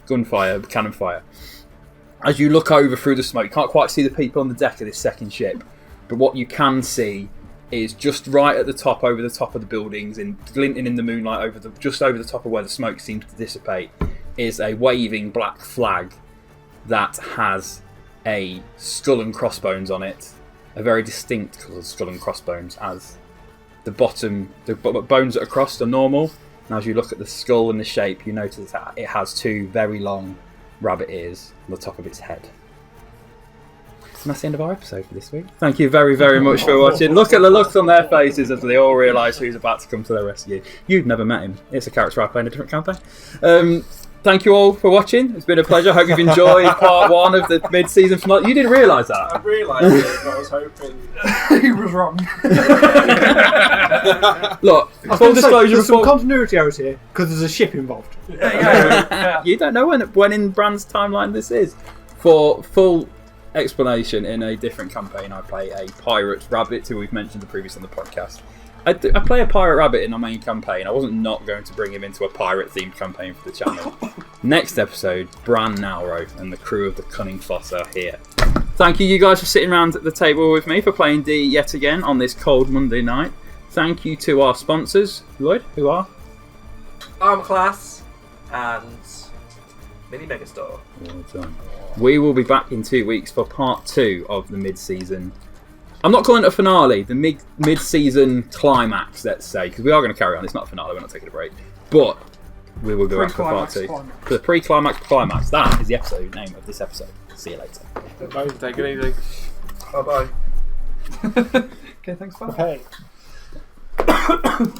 gunfire, cannon fire. As you look over through the smoke, you can't quite see the people on the deck of this second ship, but what you can see is just right at the top, over the top of the buildings, and glinting in the moonlight, just over the top of where the smoke seems to dissipate, is a waving black flag that has a skull and crossbones on it, a very distinct skull and crossbones, as the bones that are crossed are normal, and as you look at the skull and the shape, you notice that it has two very long rabbit ears on the top of its head. And that's the end of our episode for this week. Thank you very, very much for watching. Look at the looks on their faces as they all realise who's about to come to their rescue. You've never met him. It's a character I play in a different campaign. Thank you all for watching. It's been a pleasure. I hope you've enjoyed part 1 of the mid-season finale. You didn't realise that? I realised it, but I was hoping... He was wrong. Look, full disclosure, there's some continuity errors here because there's a ship involved. Yeah. You don't know when in Brand's timeline this is. For full explanation, in a different campaign, I play a pirate rabbit, who we've mentioned previously on the podcast. I play a pirate rabbit in our main campaign. I wasn't not going to bring him into a pirate-themed campaign for the channel. Next episode, Bran Nalro and the crew of the Cunning Foss are here. Thank you guys for sitting around at the table with me for playing D yet again on this cold Monday night. Thank you to our sponsors. Lloyd, who are? Armor Class and Mini Megastore. Well done. We will be back in 2 weeks for part 2 of the mid-season. I'm not calling it a finale, the mid-season climax, let's say, because we are going to carry on. It's not a finale, we're not taking a break. But we will go back for part 2. For the pre-climax climax, that is the episode name of this episode. See you later. Bye, take it easy. Bye-bye. Okay, thanks, bye. Hey.